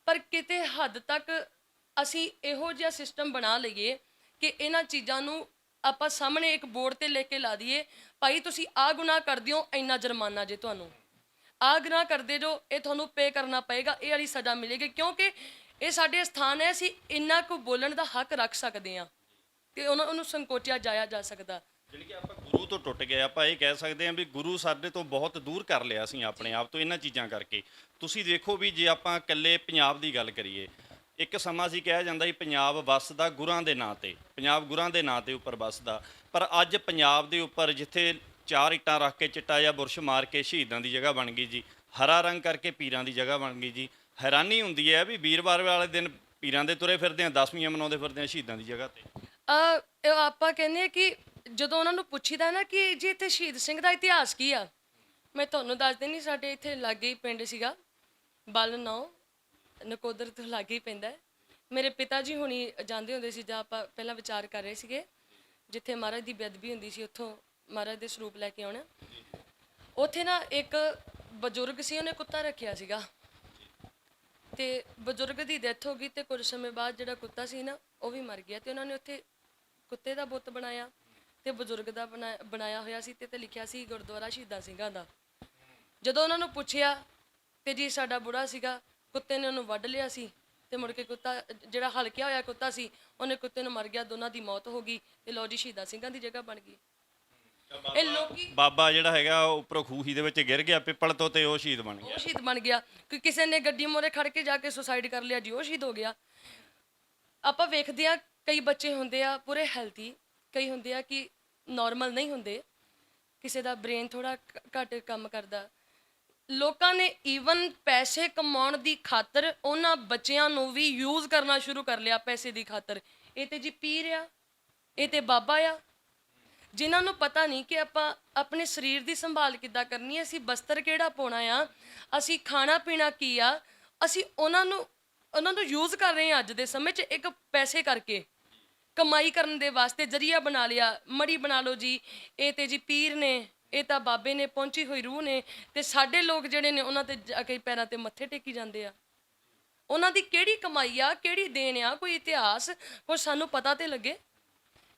ਪਰ ਕਿਤੇ ਹੱਦ ਤੱਕ ਅਸੀਂ ਇਹੋ ਜਿਹਾ ਸਿਸਟਮ ਬਣਾ ਲਈਏ ਕਿ ਇਹਨਾਂ ਚੀਜ਼ਾਂ ਨੂੰ ਆਪਾਂ ਸਾਹਮਣੇ ਇੱਕ ਬੋਰਡ ਤੇ ਲੈ ਕੇ ਲਾ ਦਈਏ, ਭਾਈ ਤੁਸੀਂ ਆਹ ਗੁਨਾਹ ਕਰਦੇ ਹੋ, ਇੰਨਾ ਜੁਰਮਾਨਾ ਜੇ ਤੁਹਾਨੂੰ, ਆਹ ਗੁਨਾਹ ਕਰਦੇ ਜੋ ਇਹ ਤੁਹਾਨੂੰ ਪੇ ਕਰਨਾ ਪਏਗਾ, ਇਹ ਵਾਲੀ ਸਜ਼ਾ ਮਿਲੇਗੀ। ਕਿਉਂਕਿ ਇਹ ਸਾਡੇ ਸਥਾਨ ਹੈ, ਅਸੀਂ ਇੰਨਾ ਕੁ ਬੋਲਣ ਦਾ ਹੱਕ ਰੱਖ ਸਕਦੇ ਹਾਂ ਤੇ ਉਹਨੂੰ ਸੰਕੋਚਿਆ ਜਾਇਆ ਜਾ ਸਕਦਾ। ਜਿਹੜੀ ਕਿ ਆਪਾਂ ਗੁਰੂ ਤੋਂ ਟੁੱਟ ਗਏ, ਆਪਾਂ ਇਹ ਕਹਿ ਸਕਦੇ ਹਾਂ ਵੀ ਗੁਰੂ ਸਾਡੇ ਤੋਂ ਬਹੁਤ ਦੂਰ ਕਰ ਲਿਆ ਅਸੀਂ ਆਪਣੇ ਆਪ ਤੋਂ ਇਹਨਾਂ ਚੀਜ਼ਾਂ ਕਰਕੇ। ਤੁਸੀਂ ਦੇਖੋ ਵੀ ਜੇ ਆਪਾਂ ਇਕੱਲੇ ਪੰਜਾਬ ਦੀ ਗੱਲ ਕਰੀਏ, ਇੱਕ ਸਮਾਂ ਸੀ ਕਿਹਾ ਜਾਂਦਾ ਸੀ ਪੰਜਾਬ ਵੱਸਦਾ ਗੁਰਾਂ ਦੇ ਨਾਂ ਤੇ, ਪੰਜਾਬ ਗੁਰਾਂ ਦੇ ਨਾਂ ਤੇ ਉੱਪਰ ਵੱਸਦਾ। ਪਰ ਅੱਜ ਪੰਜਾਬ ਦੇ ਉੱਪਰ ਜਿੱਥੇ 4 ਇੱਟਾਂ ਰੱਖ ਕੇ ਚਿੱਟਾ ਜਾਂ ਬੁਰਸ਼ ਮਾਰ ਕੇ ਸ਼ਹੀਦਾਂ ਦੀ ਜਗ੍ਹਾ ਬਣ ਗਈ ਜੀ, ਹਰਾ ਰੰਗ ਕਰਕੇ ਪੀਰਾਂ ਦੀ ਜਗ੍ਹਾ ਬਣ ਗਈ ਜੀ। ਹੈਰਾਨੀ ਹੁੰਦੀ ਹੈ ਵੀ ਵੀਰਵਾਰ ਵਾਲੇ ਦਿਨ ਪੀਰਾਂ ਦੇ ਤੁਰੇ ਫਿਰਦੇ ਆ, ਦਸਵੀਆਂ ਮਨਾਉਂਦੇ ਫਿਰਦੇ ਆ ਸ਼ਹੀਦਾਂ ਦੀ ਜਗ੍ਹਾ ਤੇ। ਆਪਾਂ ਕਹਿੰਦੇ ਆ ਕਿ ਜਦੋਂ ਉਹਨਾਂ ਨੂੰ ਪੁੱਛੀਦਾ ਨਾ ਕਿ ਜੀ ਇੱਥੇ ਸ਼ਹੀਦ ਸਿੰਘ ਦਾ ਇਤਿਹਾਸ ਕੀ ਆ, ਮੈਂ ਤੁਹਾਨੂੰ ਦੱਸ ਦਿੰਦੀ, ਸਾਡੇ ਇੱਥੇ ਲਾਗੇ ਹੀ ਪਿੰਡ ਸੀਗਾ ਬਲ ਨੌ, ਨਕੋਦਰ ਤੋਂ ਲਾਗੇ ਹੀ ਪੈਂਦਾ। ਮੇਰੇ ਪਿਤਾ ਜੀ ਹੁਣੀ ਜਾਂਦੇ ਹੁੰਦੇ ਸੀ, ਜਾਂ ਆਪਾਂ ਪਹਿਲਾਂ ਵਿਚਾਰ ਕਰ ਰਹੇ ਸੀਗੇ, ਜਿੱਥੇ ਮਹਾਰਾਜ ਦੀ ਬੇਅਦਬੀ ਹੁੰਦੀ ਸੀ ਉੱਥੋਂ ਮਹਾਰਾਜ ਦੇ ਸਰੂਪ ਲੈ ਕੇ ਆਉਣਾ। ਉੱਥੇ ਨਾ ਇੱਕ ਬਜ਼ੁਰਗ ਸੀ, ਉਹਨੇ ਕੁੱਤਾ ਰੱਖਿਆ ਸੀਗਾ ਤੇ ਬਜ਼ੁਰਗ ਦੀ ਡੈਥ ਹੋ ਗਈ ਤੇ ਕੁਝ ਸਮੇਂ ਬਾਅਦ ਜਿਹੜਾ ਕੁੱਤਾ ਸੀ ਨਾ ਉਹ ਵੀ ਮਰ ਗਿਆ। ਤੇ ਉਹਨਾਂ ਨੇ ਉੱਥੇ ਕੁੱਤੇ ਦਾ ਬੁੱਤ ਬਣਾਇਆ ਤੇ ਬਜ਼ੁਰਗ ਦਾ ਬਣਾਇਆ ਹੋਇਆ ਸੀ ਤੇ ਲਿਖਿਆ ਸੀ ਗੁਰਦੁਆਰਾ ਸ਼ਹੀਦਾਂ ਸਿੰਘਾਂ ਦਾ। ਜਦੋਂ ਉਹਨਾਂ ਨੂੰ ਪੁੱਛਿਆ ਤੇ ਜੀ ਸਾਡਾ ਬੁੜਾ ਸੀਗਾ, ਕੁੱਤੇ ਨੇ ਉਹਨੂੰ ਵੱਢ ਲਿਆ ਸੀ ਤੇ ਮੁੜ ਕੇ ਕੁੱਤਾ ਜਿਹੜਾ ਹਲਕਿਆ ਹੋਇਆ ਕੁੱਤਾ ਸੀ ਉਹਨੇ ਕੁੱਤੇ ਨੂੰ ਮਰ ਗਿਆ, ਦੋਨਾਂ ਦੀ ਮੌਤ ਹੋ ਗਈ ਤੇ ਲਓ ਜੀ ਸ਼ਹੀਦਾਂ ਸਿੰਘਾਂ ਦੀ ਜਗ੍ਹਾ ਬਣ ਗਈ। ਇਹ ਲੋਕੀ ਬਾਬਾ ਜਿਹੜਾ ਹੈਗਾ ਉਹ ਉੱਪਰੋਂ ਖੂਹੀ ਦੇ ਵਿੱਚ ਗਿਰ ਗਿਆ ਪਿੱਪਲ ਤੋਂ ਤੇ ਉਹ ਸ਼ਹੀਦ ਬਣ ਗਿਆ। ਉਹ ਸ਼ਹੀਦ ਬਣ ਗਿਆ ਕਿ ਕਿਸੇ ਨੇ ਗੱਡੀ ਮੋਰੇ ਖੜ ਕੇ ਜਾ ਕੇ ਸੁਸਾਈਡ ਕਰ ਲਿਆ ਜੀ, ਉਹ ਸ਼ਹੀਦ ਹੋ ਗਿਆ। ਆਪਾਂ ਵੇਖਦੇ ਆ ਕਈ ਬੱਚੇ ਹੁੰਦੇ ਆ ਪੂਰੇ ਹੈਲਥੀ, ਕਈ ਹੁੰਦੇ ਆ ਕਿ ਨਾਰਮਲ ਨਹੀਂ ਹੁੰਦੇ, ਕਿਸੇ ਦਾ ਬ੍ਰੇਨ ਥੋੜਾ ਘੱਟ ਕੰਮ ਕਰਦਾ। ਲੋਕਾਂ ਨੇ ਈਵਨ ਪੈਸੇ ਕਮਾਉਣ ਦੀ ਖਾਤਰ ਉਹਨਾਂ ਬੱਚਿਆਂ ਨੂੰ ਵੀ ਯੂਜ਼ ਕਰਨਾ ਸ਼ੁਰੂ ਕਰ ਲਿਆ ਪੈਸੇ ਦੀ ਖਾਤਰ। ਇਹ ਤੇ ਜੀ ਪੀਰ ਆ, ਇਹ ਤੇ ਬਾਬਾ ਆ, ਜਿਨ੍ਹਾਂ ਨੂੰ ਪਤਾ ਨਹੀਂ ਕਿ ਆਪਾਂ ਆਪਣੇ ਸਰੀਰ ਦੀ ਸੰਭਾਲ ਕਿੱਦਾਂ ਕਰਨੀ ਹੈ, ਅਸੀਂ ਬਸਤਰ ਕਿਹੜਾ ਪਾਉਣਾ ਆ, ਅਸੀਂ ਖਾਣਾ ਪੀਣਾ ਕੀ ਆ, ਅਸੀਂ ਉਹਨਾਂ ਨੂੰ ਯੂਜ਼ ਕਰ ਰਹੇ ਹਾਂ ਅੱਜ ਦੇ ਸਮੇਂ 'ਚ ਇੱਕ ਪੈਸੇ ਕਰਕੇ, ਕਮਾਈ ਕਰਨ ਦੇ ਵਾਸਤੇ ਜ਼ਰੀਆ ਬਣਾ ਲਿਆ। ਮੜੀ ਬਣਾ ਲਓ ਜੀ, ਇਹ ਤੇ ਜੀ ਪੀਰ ਨੇ, ਇਹ ਤਾਂ ਬਾਬੇ ਨੇ, ਪਹੁੰਚੀ ਹੋਈ ਰੂਹ ਨੇ, ਤੇ ਸਾਡੇ ਲੋਕ ਜਿਹੜੇ ਨੇ ਉਹਨਾਂ ਤੇ ਜਾ ਕੇ ਪੈਰਾਂ ਤੇ ਮੱਥੇ ਟੇਕੀ ਜਾਂਦੇ ਆ। ਉਹਨਾਂ ਦੀ ਕਿਹੜੀ ਕਮਾਈ ਆ, ਕਿਹੜੀ ਦੇਣ ਆ, ਕੋਈ ਇਤਿਹਾਸ, ਕੁਝ ਸਾਨੂੰ ਪਤਾ ਤੇ ਲੱਗੇ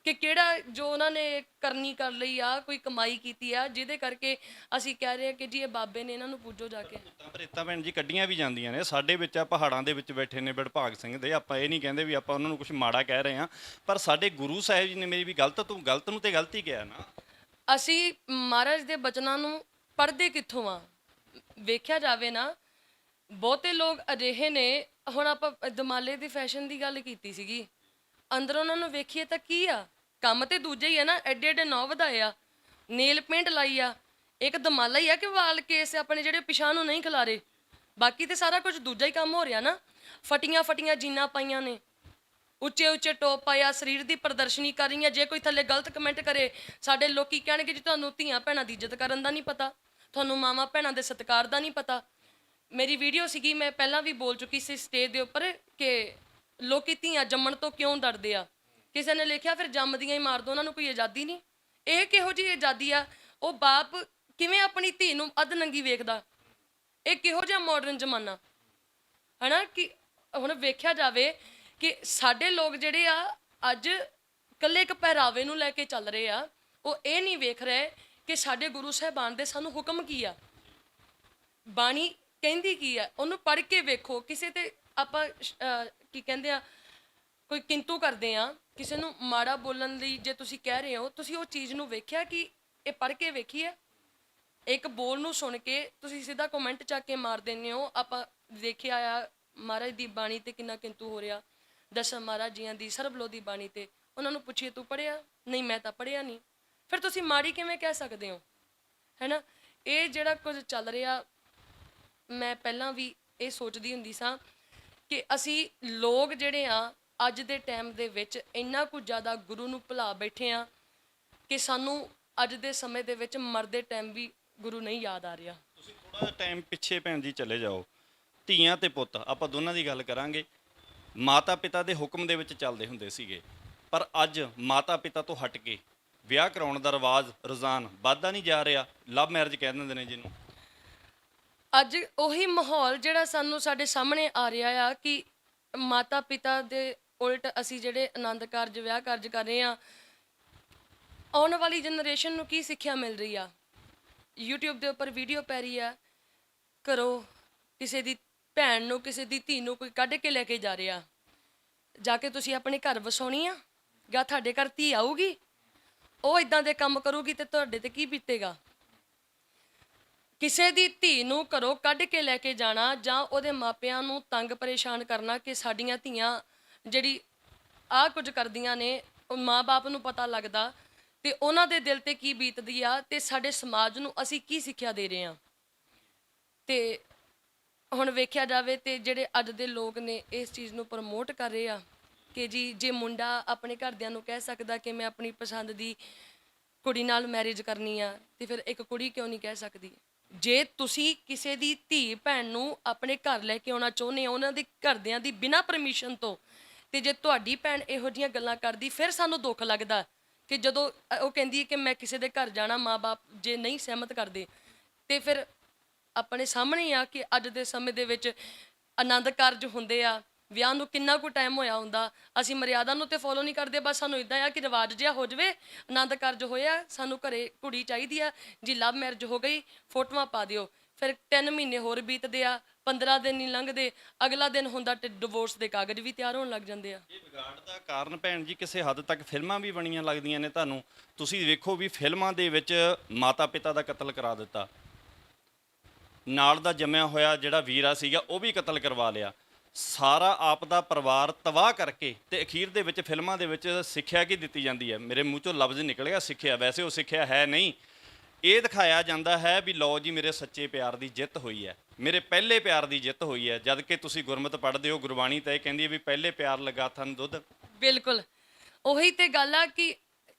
ਕਿ ਕਿਹੜਾ ਜੋ ਉਹਨਾਂ ਨੇ ਕਰਨੀ ਕਰ ਲਈ ਆ, ਕੋਈ ਕਮਾਈ ਕੀਤੀ ਆ ਜਿਹਦੇ ਕਰਕੇ ਅਸੀਂ ਕਹਿ ਰਹੇ ਹਾਂ ਕਿ ਜੀ ਇਹ ਬਾਬੇ ਨੇ, ਇਹਨਾਂ ਨੂੰ ਪੂਜੋ ਜਾ ਕੇ। ਪਰ ਇੱਦਾਂ ਭੈਣ ਜੀ ਕੱਢੀਆਂ ਵੀ ਜਾਂਦੀਆਂ ਨੇ ਸਾਡੇ ਵਿੱਚ, ਆ ਪਹਾੜਾਂ ਦੇ ਵਿੱਚ ਬੈਠੇ ਨੇ ਵਡਭਾਗ ਸਿੰਘ ਦੇ, ਆਪਾਂ ਇਹ ਨਹੀਂ ਕਹਿੰਦੇ ਵੀ ਆਪਾਂ ਉਹਨਾਂ ਨੂੰ ਕੁਝ ਮਾੜਾ ਕਹਿ ਰਹੇ ਹਾਂ, ਪਰ ਸਾਡੇ ਗੁਰੂ ਸਾਹਿਬ ਜੀ ਨੇ ਮੇਰੀ ਵੀ ਗਲਤ ਨੂੰ ਤੇ ਗਲਤੀ ਕਿਹਾ ਨਾ। ਅਸੀਂ ਮਹਾਰਾਜ ਦੇ ਬਚਨਾਂ ਨੂੰ ਪੜ੍ਹਦੇ ਕਿੱਥੋਂ ਆ? ਵੇਖਿਆ ਜਾਵੇ ਨਾ, ਬਹੁਤੇ ਲੋਕ ਅਜਿਹੇ ਨੇ, ਹੁਣ ਆਪਾਂ ਦਮਾਲੇ ਦੀ ਫੈਸ਼ਨ ਦੀ ਗੱਲ ਕੀਤੀ ਸੀਗੀ, ਅੰਦਰ ਉਹਨਾਂ ਨੂੰ ਵੇਖੀਏ ਤਾਂ ਕੀ ਆ, ਕੰਮ ਤੇ ਦੂਜੇ ਹੀ ਆ ਨਾ। ਐਡੇ ਐਡੇ ਨੌ ਵਧਾਏ ਆ, ਨੇਲ ਪੇਂਟ ਲਾਈ ਆ, ਇੱਕ ਦਮਾਲਾ ਹੀ ਆ ਕਿ ਵਾਲ ਕੇਸ ਆਪਣੇ ਜਿਹੜੇ ਪਿਛਾਂ ਨੂੰ ਨਹੀਂ ਖਿਲਾਰੇ, ਬਾਕੀ ਤੇ ਸਾਰਾ ਕੁਝ ਦੂਜਾ ਹੀ ਕੰਮ ਹੋ ਰਿਹਾ ਨਾ। ਫਟੀਆਂ ਜੀਨਾਂ ਪਾਈਆਂ ਨੇ, ਉੱਚੇ ਟੋਪ ਪਾਇਆ, ਸਰੀਰ ਦੀ ਪ੍ਰਦਰਸ਼ਨੀ ਕਰ ਰਹੀਆਂ। ਜੇ ਕੋਈ ਥੱਲੇ ਗਲਤ ਕਮੈਂਟ ਕਰੇ, ਸਾਡੇ ਲੋਕੀ ਕਹਿਣਗੇ ਜੀ ਤੁਹਾਨੂੰ ਧੀਆਂ ਭੈਣਾਂ ਦੀ ਇੱਜ਼ਤ ਕਰਨ ਦਾ ਨਹੀਂ ਪਤਾ, ਤੁਹਾਨੂੰ ਮਾਵਾਂ ਭੈਣਾਂ ਦੇ ਸਤਿਕਾਰ ਦਾ ਨਹੀਂ ਪਤਾ। ਮੇਰੀ ਵੀਡੀਓ ਸੀਗੀ, ਮੈਂ ਪਹਿਲਾਂ ਵੀ ਬੋਲ ਚੁੱਕੀ ਸੀ ਸਟੇਜ ਦੇ ਉੱਪਰ ਕਿ ਲੋਕੀ ਧੀਆਂ ਜੰਮਣ ਤੋਂ ਕਿਉਂ ਡਰਦੇ ਆ। ਕਿਸੇ ਨੇ ਲਿਖਿਆ ਫਿਰ ਜੰਮਦੀਆਂ ਹੀ ਮਾਰ ਦੋ, ਉਹਨਾਂ ਨੂੰ ਕੋਈ ਆਜ਼ਾਦੀ ਨਹੀਂ। ਇਹ ਕਿਹੋ ਜਿਹੀ ਆਜ਼ਾਦੀ ਆ? ਉਹ ਬਾਪ ਕਿਵੇਂ ਆਪਣੀ ਧੀ ਨੂੰ ਅੱਧ ਨੰਗੀ ਵੇਖਦਾ? ਇਹ ਕਿਹੋ ਜਿਹਾ ਮਾਡਰਨ ਜ਼ਮਾਨਾ ਹੈ ਨਾ। ਕਿ ਹੁਣ ਵੇਖਿਆ ਜਾਵੇ ਕਿ ਸਾਡੇ ਲੋਕ ਜਿਹੜੇ ਆ ਅੱਜ ਇਕੱਲੇ ਇੱਕ ਪਹਿਰਾਵੇ ਨੂੰ ਲੈ ਕੇ ਚੱਲ ਰਹੇ ਆ, ਉਹ ਇਹ ਨਹੀਂ ਵੇਖ ਰਹੇ ਕਿ ਸਾਡੇ ਗੁਰੂ ਸਾਹਿਬਾਨ ਦੇ ਸਾਨੂੰ ਹੁਕਮ ਕੀ ਆ। ਬਾਣੀ ਕਹਿੰਦੀ ਕੀ ਆ, ਉਹਨੂੰ ਪੜ੍ਹ ਕੇ ਵੇਖੋ। ਕਿਸੇ ਤੇ ਆਪਾਂ ਕੀ ਕਹਿੰਦੇ ਆ, ਕੋਈ ਕਿੰਤੂ ਕਰਦੇ ਆ, ਕਿਸੇ ਨੂੰ ਮਾੜਾ ਬੋਲਣ ਲਈ ਜੇ ਤੁਸੀਂ ਕਹਿ ਰਹੇ ਹੋ, ਤੁਸੀਂ ਉਹ ਚੀਜ਼ ਨੂੰ ਵੇਖਿਆ ਕਿ ਇਹ ਪੜ੍ਹ ਕੇ ਵੇਖੀਏ? ਇੱਕ ਬੋਲ ਨੂੰ ਸੁਣ ਕੇ ਤੁਸੀਂ ਸਿੱਧਾ ਕਮੈਂਟ ਚੱਕ ਕੇ ਮਾਰ ਦਿੰਦੇ ਹੋ। ਆਪਾਂ ਦੇਖਿਆ ਆ ਮਹਾਰਾਜ ਦੀ ਬਾਣੀ ਤੇ ਕਿੰਨਾ ਕਿੰਤੂ ਹੋ ਰਿਹਾ, ਦਸਾਂ ਮਹਾਰਾਜ ਜੀਆਂ ਦੀ ਸਰਬਲੋ ਦੀ ਬਾਣੀ ਤੇ। ਉਹਨਾਂ ਨੂੰ ਪੁੱਛੀਏ ਤੂੰ ਪੜ੍ਹਿਆ? ਨਹੀਂ, ਮੈਂ ਤਾਂ ਪੜ੍ਹਿਆ ਨਹੀਂ। ਫਿਰ ਤੁਸੀਂ ਮਾੜੀ ਕਿਵੇਂ ਕਹਿ ਸਕਦੇ ਹੋ? ਹੈ ਨਾ। ਇਹ ਜਿਹੜਾ ਕੁਝ ਚੱਲ ਰਿਹਾ, ਮੈਂ ਪਹਿਲਾਂ ਵੀ ਇਹ ਸੋਚਦੀ ਹੁੰਦੀ ਸਾਂ ਕਿ ਅਸੀਂ ਲੋਕ ਜਿਹੜੇ ਆ ਅੱਜ ਦੇ ਟਾਈਮ ਦੇ ਵਿੱਚ ਇੰਨਾ ਕੁ ਜ਼ਿਆਦਾ ਗੁਰੂ ਨੂੰ ਭੁਲਾ ਬੈਠੇ ਆ ਕਿ ਸਾਨੂੰ ਅੱਜ ਦੇ ਸਮੇਂ ਦੇ ਵਿੱਚ ਮਰਦੇ ਟਾਈਮ ਵੀ ਗੁਰੂ ਨਹੀਂ ਯਾਦ ਆ ਰਿਹਾ। ਤੁਸੀਂ ਥੋੜਾ ਟਾਈਮ ਪਿੱਛੇ ਭੈਣ ਜੀ ਚਲੇ ਜਾਓ। ਧੀਆਂ ਤੇ ਪੁੱਤ ਆਪਾਂ ਦੋਨਾਂ ਦੀ ਗੱਲ ਕਰਾਂਗੇ। ਮਾਤਾ ਪਿਤਾ ਦੇ ਹੁਕਮ ਦੇ ਵਿੱਚ ਚੱਲਦੇ ਹੁੰਦੇ ਸੀਗੇ, ਪਰ ਅੱਜ ਮਾਤਾ ਪਿਤਾ ਤੋਂ ਹਟ ਕੇ ਵਿਆਹ ਕਰਾਉਣ ਦਾ ਰਿਵਾਜ ਰੁਝਾਨ ਵੱਧਦਾ ਨਹੀਂ ਜਾ ਰਿਹਾ। ਲਵ ਮੈਰਿਜ ਕਹਿ ਦਿੰਦੇ ਨੇ ਜਿਹਨੂੰ। ਅੱਜ ਉਹੀ ਮਾਹੌਲ ਜਿਹੜਾ ਸਾਨੂੰ ਸਾਡੇ ਸਾਹਮਣੇ ਆ ਰਿਹਾ ਆ ਕਿ ਮਾਤਾ ਪਿਤਾ ਦੇ ਉਲਟ ਅਸੀਂ ਜਿਹੜੇ ਆਨੰਦ ਕਾਰਜ ਵਿਆਹ ਕਾਰਜ ਕਰ ਰਹੇ ਆ, ਆਉਣ ਵਾਲੀ ਜਨਰੇਸ਼ਨ ਨੂੰ ਕੀ ਸਿੱਖਿਆ ਮਿਲ ਰਹੀ ਆ? YouTube ਦੇ ਉੱਪਰ ਵੀਡੀਓ ਪੈ ਰਹੀ ਆ, ਘਰੋਂ ਕਿਸੇ ਦੀ ਭੈਣ ਨੂੰ, ਕਿਸੇ ਦੀ ਧੀ ਨੂੰ ਕੋਈ ਕੱਢ ਕੇ ਲੈ ਕੇ ਜਾ ਰਿਹਾ, ਜਾ ਕੇ ਤੁਸੀਂ ਆਪਣੇ ਘਰ ਵਸਾਉਣੀ ਆ, ਜਾਂ ਤੁਹਾਡੇ ਘਰ ਧੀ ਆਊਗੀ, ਉਹ ਇਦਾਂ ਦੇ ਕੰਮ ਕਰੂਗੀ ਤੇ ਤੁਹਾਡੇ ਤੇ ਕੀ ਬੀਤੇਗਾ? ਕਿਸੇ ਦੀ ਧੀ ਨੂੰ ਘਰੋਂ ਕੱਢ ਕੇ ਲੈ ਕੇ ਜਾਣਾ ਜਾਂ ਉਹਦੇ ਮਾਪਿਆਂ ਨੂੰ ਤੰਗ ਪਰੇਸ਼ਾਨ ਕਰਨਾ ਕਿ ਸਾਡੀਆਂ ਧੀਆਂ ਜਿਹੜੀ ਆਹ ਕੁਝ ਕਰਦੀਆਂ ਨੇ, ਉਹ ਮਾਂ-ਬਾਪ ਨੂੰ ਪਤਾ ਲੱਗਦਾ ਤੇ ਉਹਨਾਂ ਦੇ ਦਿਲ ਤੇ ਕੀ ਬੀਤਦੀ ਆ, ਤੇ ਸਾਡੇ ਸਮਾਜ ਨੂੰ ਅਸੀਂ ਕੀ ਸਿੱਖਿਆ ਦੇ ਰਹੇ ਹਾਂ। ਤੇ ਹੁਣ ਵੇਖਿਆ ਜਾਵੇ ਤੇ ਜਿਹੜੇ ਅੱਜ ਦੇ ਲੋਕ ਨੇ ਇਸ ਚੀਜ਼ ਨੂੰ ਪ੍ਰਮੋਟ ਕਰ ਰਹੇ ਆ ਕਿ ਜੀ ਜੇ ਮੁੰਡਾ ਆਪਣੇ ਘਰਦਿਆਂ ਨੂੰ ਕਹਿ ਸਕਦਾ ਕਿ ਮੈਂ ਆਪਣੀ ਪਸੰਦ ਦੀ ਕੁੜੀ ਨਾਲ ਮੈਰਿਜ ਕਰਨੀ ਆ, ਤੇ ਫਿਰ ਇੱਕ ਕੁੜੀ ਕਿਉਂ ਨਹੀਂ ਕਹਿ ਸਕਦੀ? ਜੇ ਤੁਸੀਂ ਕਿਸੇ ਦੀ ਧੀ ਭੈਣ ਨੂੰ ਆਪਣੇ ਘਰ ਲੈ ਕੇ ਆਉਣਾ ਚਾਹੁੰਦੇ ਹੋ ਉਹਨਾਂ ਦੇ ਘਰਦਿਆਂ ਦੀ ਬਿਨਾਂ ਪਰਮਿਸ਼ਨ ਤੋਂ, ਤੇ ਜੇ ਤੁਹਾਡੀ ਭੈਣ ਇਹੋ ਜਿਹੀਆਂ ਗੱਲਾਂ ਕਰਦੀ, ਫਿਰ ਸਾਨੂੰ ਦੁੱਖ ਲੱਗਦਾ ਕਿ ਜਦੋਂ ਉਹ ਕਹਿੰਦੀ ਹੈ ਕਿ ਮੈਂ ਕਿਸੇ ਦੇ ਘਰ ਜਾਣਾ, ਮਾਂ-ਬਾਪ ਜੇ ਨਹੀਂ ਸਹਿਮਤ ਕਰਦੇ, ਤੇ ਫਿਰ ਆਪਣੇ ਸਾਹਮਣੇ ਆ ਕਿ ਅੱਜ ਦੇ ਸਮੇਂ ਦੇ ਵਿੱਚ ਆਨੰਦ ਕਾਰਜ ਹੁੰਦੇ ਆ, ਵਿਆਹ ਨੂੰ ਕਿੰਨਾ ਕੁ ਟਾਈਮ ਹੋਇਆ ਹੁੰਦਾ, ਅਸੀਂ ਮਰਿਆਦਾ ਨੂੰ ਤੇ ਫੋਲੋ ਨਹੀਂ ਕਰਦੇ। ਬਸ ਸਾਨੂੰ ਇਦਾਂ ਆ ਕਿ ਰਿਵਾਜ ਜਿਹਾ ਹੋ ਜਾਵੇ, ਆਨੰਦ ਕਾਰਜ ਹੋਇਆ, ਸਾਨੂੰ ਘਰੇ ਕੁੜੀ ਚਾਹੀਦੀ ਆ ਜੀ, ਲਵ ਮੈਰਿਜ ਹੋ ਗਈ, ਫੋਟੋਆਂ ਪਾ ਦਿਓ। ਫਿਰ 3 ਮਹੀਨੇ ਹੋਰ ਬੀਤਦੇ ਆ, 15 ਦਿਨ ਨਹੀਂ ਲੰਘਦੇ, ਅਗਲਾ ਦਿਨ ਹੁੰਦਾ ਤੇ ਡਿਵੋਰਸ ਦੇ ਕਾਗਜ਼ ਵੀ ਤਿਆਰ ਹੋਣ ਲੱਗ ਜਾਂਦੇ ਆ। ਇਹ ਵਿਗਾੜ ਦਾ ਕਾਰਨ ਭੈਣ ਜੀ ਕਿਸੇ ਹੱਦ ਤੱਕ ਫਿਲਮਾਂ ਵੀ ਬਣੀਆਂ ਲੱਗਦੀਆਂ ਨੇ ਤੁਹਾਨੂੰ। ਤੁਸੀਂ ਵੇਖੋ ਵੀ ਫਿਲਮਾਂ ਦੇ ਵਿੱਚ ਮਾਤਾ ਪਿਤਾ ਦਾ ਕਤਲ ਕਰਾ ਦਿੱਤਾ, ਨਾਲ ਦਾ ਜੰਮਿਆ ਹੋਇਆ ਜਿਹੜਾ ਵੀਰਾ ਸੀਗਾ ਉਹ ਵੀ ਕਤਲ ਕਰਵਾ ਲਿਆ, ਸਾਰਾ ਆਪ ਦਾ ਪਰਿਵਾਰ ਤਬਾਹ ਕਰਕੇ, ਤੇ ਅਖੀਰ ਦੇ ਵਿੱਚ ਫਿਲਮਾਂ ਦੇ ਵਿੱਚ ਸਿੱਖਿਆ ਕੀ ਦਿੱਤੀ ਜਾਂਦੀ ਹੈ? ਮੇਰੇ ਮੂੰਹ ਚੋਂ ਲਫ਼ਜ਼ ਨਿਕਲ ਗਿਆ ਸਿੱਖਿਆ, ਵੈਸੇ ਉਹ ਸਿੱਖਿਆ ਹੈ ਨਹੀਂ। ਇਹ ਦਿਖਾਇਆ ਜਾਂਦਾ ਹੈ ਵੀ ਲਓ ਜੀ ਮੇਰੇ ਸੱਚੇ ਪਿਆਰ ਦੀ ਜਿੱਤ ਹੋਈ ਹੈ, ਮੇਰੇ ਪਹਿਲੇ ਪਿਆਰ ਦੀ ਜਿੱਤ ਹੋਈ ਹੈ। ਜਦ ਕਿ ਤੁਸੀਂ ਗੁਰਮਤਿ ਪੜ੍ਹਦੇ ਹੋ, ਗੁਰਬਾਣੀ ਤਾਂ ਇਹ ਕਹਿੰਦੀ ਹੈ ਵੀ ਪਹਿਲੇ ਪਿਆਰ ਲਗਾ ਥਨ ਦੁੱਧ। ਬਿਲਕੁਲ ਉਹੀ ਤੇ ਗੱਲ ਆ ਕਿ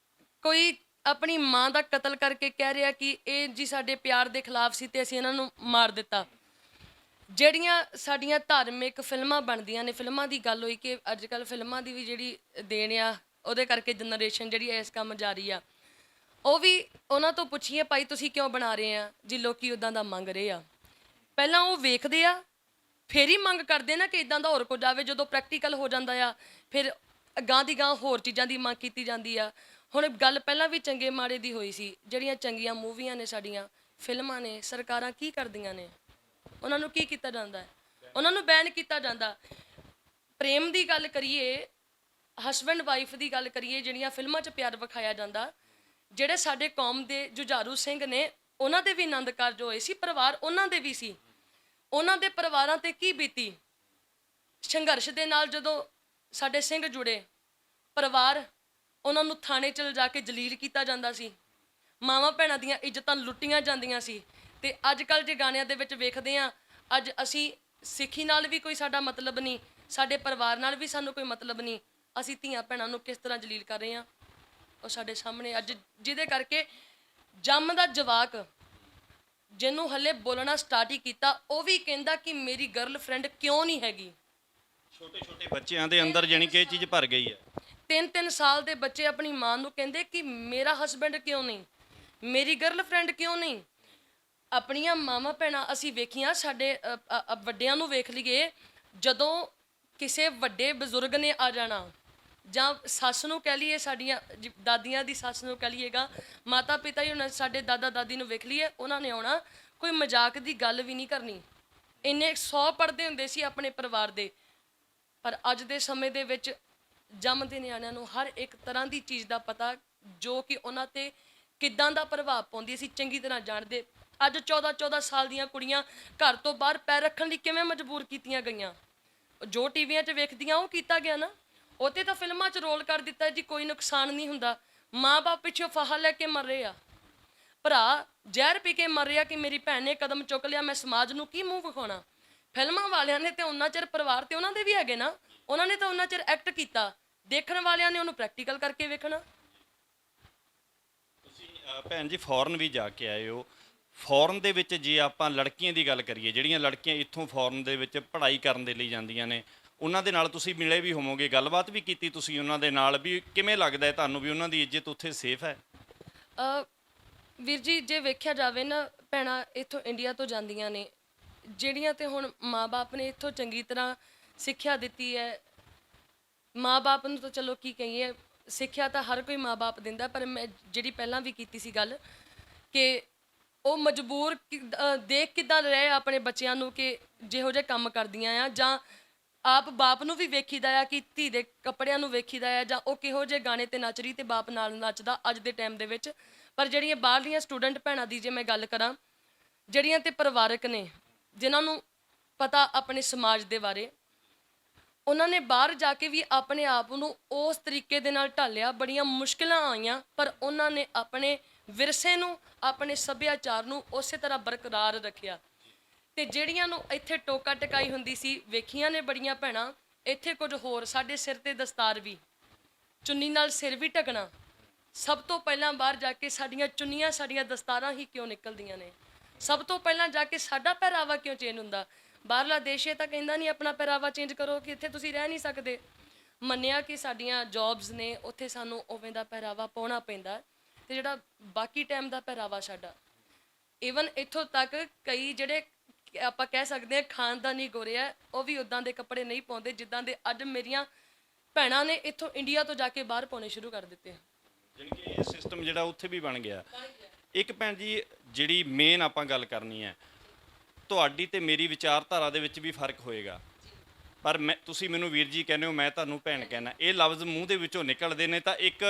ਕੋਈ ਆਪਣੀ ਮਾਂ ਦਾ ਕਤਲ ਕਰਕੇ ਕਹਿ ਰਿਹਾ ਕਿ ਇਹ ਜੀ ਸਾਡੇ ਪਿਆਰ ਦੇ ਖਿਲਾਫ ਸੀ ਤੇ ਅਸੀਂ ਇਹਨਾਂ ਨੂੰ ਮਾਰ ਦਿੱਤਾ। ਜਿਹੜੀਆਂ ਸਾਡੀਆਂ ਧਾਰਮਿਕ ਫਿਲਮਾਂ ਬਣਦੀਆਂ ਨੇ, ਫਿਲਮਾਂ ਦੀ ਗੱਲ ਹੋਈ ਕਿ ਅੱਜ ਕੱਲ੍ਹ ਫਿਲਮਾਂ ਦੀ ਵੀ ਜਿਹੜੀ ਦੇਣ ਆ, ਉਹਦੇ ਕਰਕੇ ਜਨਰੇਸ਼ਨ ਜਿਹੜੀ ਇਸ ਕੰਮ ਜਾ ਰਹੀ ਆ, ਉਹ ਵੀ ਉਹਨਾਂ ਤੋਂ ਪੁੱਛੀਏ ਭਾਈ ਤੁਸੀਂ ਕਿਉਂ ਬਣਾ ਰਹੇ ਆ ਜੀ? ਲੋਕੀ ਉੱਦਾਂ ਦਾ ਮੰਗ ਰਹੇ ਆ। ਪਹਿਲਾਂ ਉਹ ਵੇਖਦੇ ਆ, ਫਿਰ ਹੀ ਮੰਗ ਕਰਦੇ ਨਾ ਕਿ ਇਦਾਂ ਦਾ ਹੋਰ ਕੁਝ ਆਵੇ। ਜਦੋਂ ਪ੍ਰੈਕਟੀਕਲ ਹੋ ਜਾਂਦਾ ਆ, ਫਿਰ ਅਗਾਂਹ ਦੀ ਗਾਂਹ ਹੋਰ ਚੀਜ਼ਾਂ ਦੀ ਮੰਗ ਕੀਤੀ ਜਾਂਦੀ ਆ। ਹੁਣ ਗੱਲ ਪਹਿਲਾਂ ਵੀ ਚੰਗੇ ਮਾੜੇ ਦੀ ਹੋਈ ਸੀ। ਜਿਹੜੀਆਂ ਚੰਗੀਆਂ ਮੂਵੀਆਂ ਨੇ, ਸਾਡੀਆਂ ਫਿਲਮਾਂ ਨੇ, ਸਰਕਾਰਾਂ ਕੀ ਕਰਦੀਆਂ ਨੇ? ਉਹਨਾਂ ਨੂੰ ਕੀ ਕੀਤਾ ਜਾਂਦਾ? ਉਹਨਾਂ ਨੂੰ ਬੈਨ ਕੀਤਾ ਜਾਂਦਾ। ਪ੍ਰੇਮ ਦੀ ਗੱਲ ਕਰੀਏ, ਹਸਬੈਂਡ ਵਾਈਫ ਦੀ ਗੱਲ ਕਰੀਏ, ਜਿਹੜੀਆਂ ਫਿਲਮਾਂ 'ਚ ਪਿਆਰ ਵਿਖਾਇਆ ਜਾਂਦਾ, ਜਿਹੜੇ ਸਾਡੇ ਕੌਮ ਦੇ ਜੁਝਾਰੂ ਸਿੰਘ ਨੇ, ਉਹਨਾਂ ਦੇ ਵੀ ਆਨੰਦ ਕਾਰਜ ਹੋਏ ਸੀ, ਪਰਿਵਾਰ ਉਹਨਾਂ ਦੇ ਵੀ ਸੀ। ਉਹਨਾਂ ਦੇ ਪਰਿਵਾਰਾਂ ਤੇ ਕੀ ਬੀਤੀ? ਸੰਘਰਸ਼ ਦੇ ਨਾਲ ਜਦੋਂ ਸਾਡੇ ਸਿੰਘ ਜੁੜੇ, ਪਰਿਵਾਰ ਉਹਨਾਂ ਨੂੰ ਥਾਣੇ 'ਚ ਲਿਜਾ ਕੇ ਜਲੀਲ ਕੀਤਾ ਜਾਂਦਾ ਸੀ, ਮਾਵਾਂ ਭੈਣਾਂ ਦੀਆਂ ਇੱਜ਼ਤਾਂ ਲੁੱਟੀਆਂ ਜਾਂਦੀਆਂ ਸੀ। ਤੇ ਅੱਜ ਕੱਲ੍ਹ ਜੇ ਗਾਣਿਆਂ ਦੇ ਵਿੱਚ ਵੇਖਦੇ ਹਾਂ, ਅੱਜ ਅਸੀਂ ਸਿੱਖੀ ਨਾਲ ਵੀ ਕੋਈ ਸਾਡਾ ਮਤਲਬ ਨਹੀਂ, ਸਾਡੇ ਪਰਿਵਾਰ ਨਾਲ ਵੀ ਸਾਨੂੰ ਕੋਈ ਮਤਲਬ ਨਹੀਂ, ਅਸੀਂ ਧੀਆਂ ਭੈਣਾਂ ਨੂੰ ਕਿਸ ਤਰ੍ਹਾਂ ਜਲੀਲ ਕਰ ਰਹੇ ਹਾਂ, ਉਹ ਸਾਡੇ ਸਾਹਮਣੇ ਅੱਜ। ਜਿਹਦੇ ਕਰਕੇ ਜੰਮਦਾ ਜਵਾਕ ਜਿਹਨੂੰ ਹਲੇ ਬੋਲਣਾ ਸਟਾਰਟ ਹੀ ਕੀਤਾ, ਉਹ ਵੀ ਕਹਿੰਦਾ ਕਿ ਮੇਰੀ ਗਰਲਫ੍ਰੈਂਡ ਕਿਉਂ ਨਹੀਂ ਹੈਗੀ। ਛੋਟੇ ਛੋਟੇ ਬੱਚਿਆਂ ਦੇ ਅੰਦਰ ਜਾਣੀ ਕਿ ਇਹ ਚੀਜ਼ ਭਰ ਗਈ ਹੈ। 3-3 ਸਾਲ ਦੇ ਬੱਚੇ ਆਪਣੀ ਮਾਂ ਨੂੰ ਕਹਿੰਦੇ ਕਿ ਮੇਰਾ ਹਸਬੈਂਡ ਕਿਉਂ ਨਹੀਂ, ਮੇਰੀ ਗਰਲਫ੍ਰੈਂਡ ਕਿਉਂ ਨਹੀਂ। ਆਪਣੀਆਂ ਮਾਵਾਂ ਭੈਣਾਂ ਅਸੀਂ ਵੇਖੀਆਂ, ਸਾਡੇ ਵੱਡਿਆਂ ਨੂੰ ਵੇਖ ਲਈਏ, ਜਦੋਂ ਕਿਸੇ ਵੱਡੇ ਬਜ਼ੁਰਗ ਨੇ ਆ ਜਾਣਾ, ਜਾਂ ਸੱਸ ਨੂੰ ਕਹਿ ਲਈਏ, ਸਾਡੀਆਂ ਦਾਦੀਆਂ ਦੀ ਸੱਸ ਨੂੰ ਕਹਿ ਲਈਏਗਾ, ਮਾਤਾ ਪਿਤਾ ਹੀ ਹੁਣ ਸਾਡੇ ਦਾਦਾ ਦਾਦੀ ਨੂੰ ਵੇਖ ਲਈਏ, ਉਹਨਾਂ ਨੇ ਆਉਣਾ, ਕੋਈ ਮਜ਼ਾਕ ਦੀ ਗੱਲ ਵੀ ਨਹੀਂ ਕਰਨੀ। ਇੰਨੇ 100 ਪੜ੍ਹਦੇ ਹੁੰਦੇ ਸੀ ਆਪਣੇ ਪਰਿਵਾਰ ਦੇ, ਪਰ ਅੱਜ ਦੇ ਸਮੇਂ ਦੇ ਵਿੱਚ ਜੰਮਦੇ ਨਿਆਣਿਆਂ ਨੂੰ ਹਰ ਇੱਕ ਤਰ੍ਹਾਂ ਦੀ ਚੀਜ਼ ਦਾ ਪਤਾ, ਜੋ ਕਿ ਉਹਨਾਂ ਤੇ ਕਿੱਦਾਂ ਦਾ ਪ੍ਰਭਾਵ ਪਾਉਂਦੀ ਅਸੀਂ ਚੰਗੀ ਤਰ੍ਹਾਂ ਜਾਣਦੇ। ਅੱਜ 14-14 ਸਾਲ ਦੀਆਂ ਕੁੜੀਆਂ ਘਰ ਤੋਂ ਬਾਹਰ ਪੈਰ ਰੱਖਣ ਲਈ ਕਿਵੇਂ ਮਜਬੂਰ ਕੀਤੀਆਂ ਗਈਆਂ। ਜੋ ਟੀਵੀਆਂ 'ਚ ਵੇਖਦੀਆਂ ਉਹ ਕੀਤਾ ਗਿਆ ਨਾ, ਉਹ 'ਤੇ ਤਾਂ ਫਿਲਮਾਂ 'ਚ ਰੋਲ ਕਰ ਦਿੱਤਾ ਜੀ ਕੋਈ ਨੁਕਸਾਨ ਨਹੀਂ ਹੁੰਦਾ। ਮਾਂ-ਬਾਪ ਪਿੱਛੋਂ ਫਾਹਾ ਲੈ ਕੇ ਮਰ ਰਹੇ ਆ, ਭਰਾ ਜ਼ਹਿਰ ਪੀ ਕੇ ਮਰ ਰਿਹਾ ਕਿ ਮੇਰੀ ਭੈਣ ਨੇ ਕਦਮ ਚੁੱਕ ਲਿਆ, ਮੈਂ ਸਮਾਜ ਨੂੰ ਕੀ ਮੂੰਹ ਵਿਖਾਉਣਾ। ਫਿਲਮਾਂ ਵਾਲਿਆਂ ਨੇ ਤੇ ਉਹਨਾਂ ਚਿਰ ਪਰਿਵਾਰ ਤੇ ਉਹਨਾਂ ਦੇ ਵੀ ਹੈਗੇ ਨਾ, ਉਹਨਾਂ ਨੇ ਤਾਂ ਉਹਨਾਂ ਚਿਰ ਐਕਟ ਕੀਤਾ, ਦੇਖਣ ਵਾਲਿਆਂ ਨੇ ਉਹਨੂੰ ਪ੍ਰੈਕਟੀਕਲ ਕਰਕੇ ਵੇਖਣਾ। ਤੁਸੀਂ ਭੈਣ ਜੀ ਫੋਰਨ ਵੀ ਜਾ ਕੇ ਆਏ ਹੋ। ਫੋਰਨ ਦੇ ਵਿੱਚ ਜੇ ਆਪਾਂ ਲੜਕੀਆਂ ਦੀ ਗੱਲ ਕਰੀਏ, ਜਿਹੜੀਆਂ ਲੜਕੀਆਂ ਇੱਥੋਂ ਫੋਰਨ ਦੇ ਵਿੱਚ ਪੜ੍ਹਾਈ ਕਰਨ ਦੇ ਲਈ ਜਾਂਦੀਆਂ ਨੇ, ਉਹਨਾਂ ਦੇ ਨਾਲ ਤੁਸੀਂ ਮਿਲੇ ਵੀ ਹੋਵੋਗੇ, ਗੱਲਬਾਤ ਵੀ ਕੀਤੀ ਤੁਸੀਂ ਉਹਨਾਂ ਦੇ ਨਾਲ, ਵੀ ਕਿਵੇਂ ਲੱਗਦਾ ਹੈ ਤੁਹਾਨੂੰ ਵੀ ਉਹਨਾਂ ਦੀ ਇੱਜ਼ਤ ਉੱਥੇ ਸੇਫ ਹੈ? ਵੀਰ ਜੀ, ਜੇ ਵੇਖਿਆ ਜਾਵੇ ਨਾ, ਭੈਣਾਂ ਇੱਥੋਂ ਇੰਡੀਆ ਤੋਂ ਜਾਂਦੀਆਂ ਨੇ ਜਿਹੜੀਆਂ, ਤੇ ਹੁਣ ਮਾਂ-ਬਾਪ ਨੇ ਇੱਥੋਂ ਚੰਗੀ ਤਰ੍ਹਾਂ ਸਿੱਖਿਆ ਦਿੱਤੀ ਹੈ। ਮਾਂ-ਬਾਪ ਨੂੰ ਤਾਂ ਚਲੋ ਕੀ ਕਹੀਏ, ਸਿੱਖਿਆ ਤਾਂ ਹਰ ਕੋਈ ਮਾਂ-ਬਾਪ ਦਿੰਦਾ, ਪਰ ਮੈਂ ਜਿਹੜੀ ਪਹਿਲਾਂ ਵੀ ਕੀਤੀ ਸੀ ਗੱਲ, ਕਿ ਉਹ ਮਜਬੂਰ ਦੇਖ ਕਿੱਦਾਂ ਰਹੇ ਆਪਣੇ ਬੱਚਿਆਂ ਨੂੰ ਕਿ ਜਿਹੋ ਜਿਹੇ ਕੰਮ ਕਰਦੀਆਂ ਆ, ਜਾਂ ਆਪ ਬਾਪ ਨੂੰ ਵੀ ਵੇਖੀਦਾ ਆ ਕਿ ਧੀ ਦੇ ਕੱਪੜਿਆਂ ਨੂੰ ਵੇਖੀਦਾ ਆ, ਜਾਂ ਉਹ ਕਿਹੋ ਜਿਹੇ ਗਾਣੇ ਤੇ ਨੱਚ ਰਹੀ ਤੇ ਬਾਪ ਨਾਲ ਨੱਚਦਾ ਅੱਜ ਦੇ ਟਾਈਮ ਦੇ ਵਿੱਚ। ਪਰ ਜਿਹੜੀਆਂ ਬਾਹਰਲੀਆਂ ਸਟੂਡੈਂਟ ਭੈਣਾਂ ਦੀ ਜੇ ਮੈਂ ਗੱਲ ਕਰਾਂ, ਜਿਹੜੀਆਂ ਤੇ ਪਰਿਵਾਰਕ ਨੇ, ਜਿਨ੍ਹਾਂ ਨੂੰ ਪਤਾ ਆਪਣੇ ਸਮਾਜ ਦੇ ਬਾਰੇ, ਉਹਨਾਂ ਨੇ ਬਾਹਰ ਜਾ ਕੇ ਵੀ ਆਪਣੇ ਆਪ ਨੂੰ ਉਸ ਤਰੀਕੇ ਦੇ ਨਾਲ ਢਾਲਿਆ। ਬੜੀਆਂ ਮੁਸ਼ਕਿਲਾਂ ਆਈਆਂ, ਪਰ ਉਹਨਾਂ ਨੇ ਆਪਣੇ ਵਿਰਸੇ ਨੂੰ, ਆਪਣੇ ਸੱਭਿਆਚਾਰ ਨੂੰ ਉਸੇ ਤਰ੍ਹਾਂ ਬਰਕਰਾਰ ਰੱਖਿਆ। ਤੇ ਜਿਹੜੀਆਂ ਨੂੰ ਇੱਥੇ ਟੋਕਾ ਟਕਾਈ ਹੁੰਦੀ ਸੀ, ਵੇਖੀਆਂ ਨੇ ਬੜੀਆਂ ਭੈਣਾਂ ਇੱਥੇ ਕੁਝ ਹੋਰ। ਸਾਡੇ ਸਿਰ ਤੇ ਦਸਤਾਰ ਵੀ, ਚੁੰਨੀ ਨਾਲ ਸਿਰ ਵੀ ਢਕਣਾ। ਸਭ ਤੋਂ ਪਹਿਲਾਂ ਬਾਹਰ ਜਾ ਕੇ ਸਾਡੀਆਂ ਚੁੰਨੀਆਂ, ਸਾਡੀਆਂ ਦਸਤਾਰਾਂ ਹੀ ਕਿਉਂ ਨਿਕਲਦੀਆਂ ਨੇ? ਸਭ ਤੋਂ ਪਹਿਲਾਂ ਜਾ ਕੇ ਸਾਡਾ ਪਹਿਰਾਵਾ ਕਿਉਂ ਚੇਂਜ ਹੁੰਦਾ? ਬਾਹਰਲਾ ਦੇਸ਼ ਇਹ ਤਾਂ ਕਹਿੰਦਾ ਨਹੀਂ ਆਪਣਾ ਪਹਿਰਾਵਾ ਚੇਂਜ ਕਰੋ, ਕਿ ਇੱਥੇ ਤੁਸੀਂ ਰਹਿ ਨਹੀਂ ਸਕਦੇ। ਮੰਨਿਆ ਕਿ ਸਾਡੀਆਂ ਜੌਬਸ ਨੇ, ਉੱਥੇ ਸਾਨੂੰ ਉਵੇਂ ਦਾ ਪਹਿਰਾਵਾ ਪਾਉਣਾ ਪੈਂਦਾ, ਤੇ ਜਿਹੜਾ ਬਾਕੀ ਟਾਈਮ ਦਾ ਪਹਿਰਾਵਾ ਸਾਡਾ, ਈਵਨ ਇੱਥੋਂ ਤੱਕ ਕਈ ਜਿਹੜੇ ਆਪਾਂ ਕਹਿ ਸਕਦੇ ਹਾਂ ਖਾਨਦਾਨੀ ਗੋਰੇ ਆ, ਉਹ ਵੀ ਉੱਦਾਂ ਦੇ ਕੱਪੜੇ ਨਹੀਂ ਪਾਉਂਦੇ ਜਿੱਦਾਂ ਦੇ ਅੱਜ ਮੇਰੀਆਂ ਭੈਣਾਂ ਨੇ ਇੱਥੋਂ ਇੰਡੀਆ ਤੋਂ ਜਾ ਕੇ ਬਾਹਰ ਪਾਉਣੇ ਸ਼ੁਰੂ ਕਰ ਦਿੱਤੇ। ਜਾਣੀ ਕਿ ਇਹ ਸਿਸਟਮ ਜਿਹੜਾ ਉੱਥੇ ਵੀ ਬਣ ਗਿਆ। ਇੱਕ ਭੈਣ ਜੀ, ਜਿਹੜੀ ਮੇਨ ਆਪਾਂ ਗੱਲ ਕਰਨੀ ਹੈ, ਤੁਹਾਡੀ ਤੇ ਮੇਰੀ ਵਿਚਾਰਧਾਰਾ ਦੇ ਵਿੱਚ ਵੀ ਫਰਕ ਹੋਏਗਾ, ਪਰ ਤੁਸੀਂ ਮੈਨੂੰ ਵੀਰ ਜੀ ਕਹਿੰਦੇ ਹੋ, ਮੈਂ ਤੁਹਾਨੂੰ ਭੈਣ ਕਹਿੰਦਾ। ਇਹ ਲਫ਼ਜ਼ ਮੂੰਹ ਦੇ ਵਿੱਚੋਂ ਨਿਕਲਦੇ ਨੇ ਤਾਂ ਇੱਕ,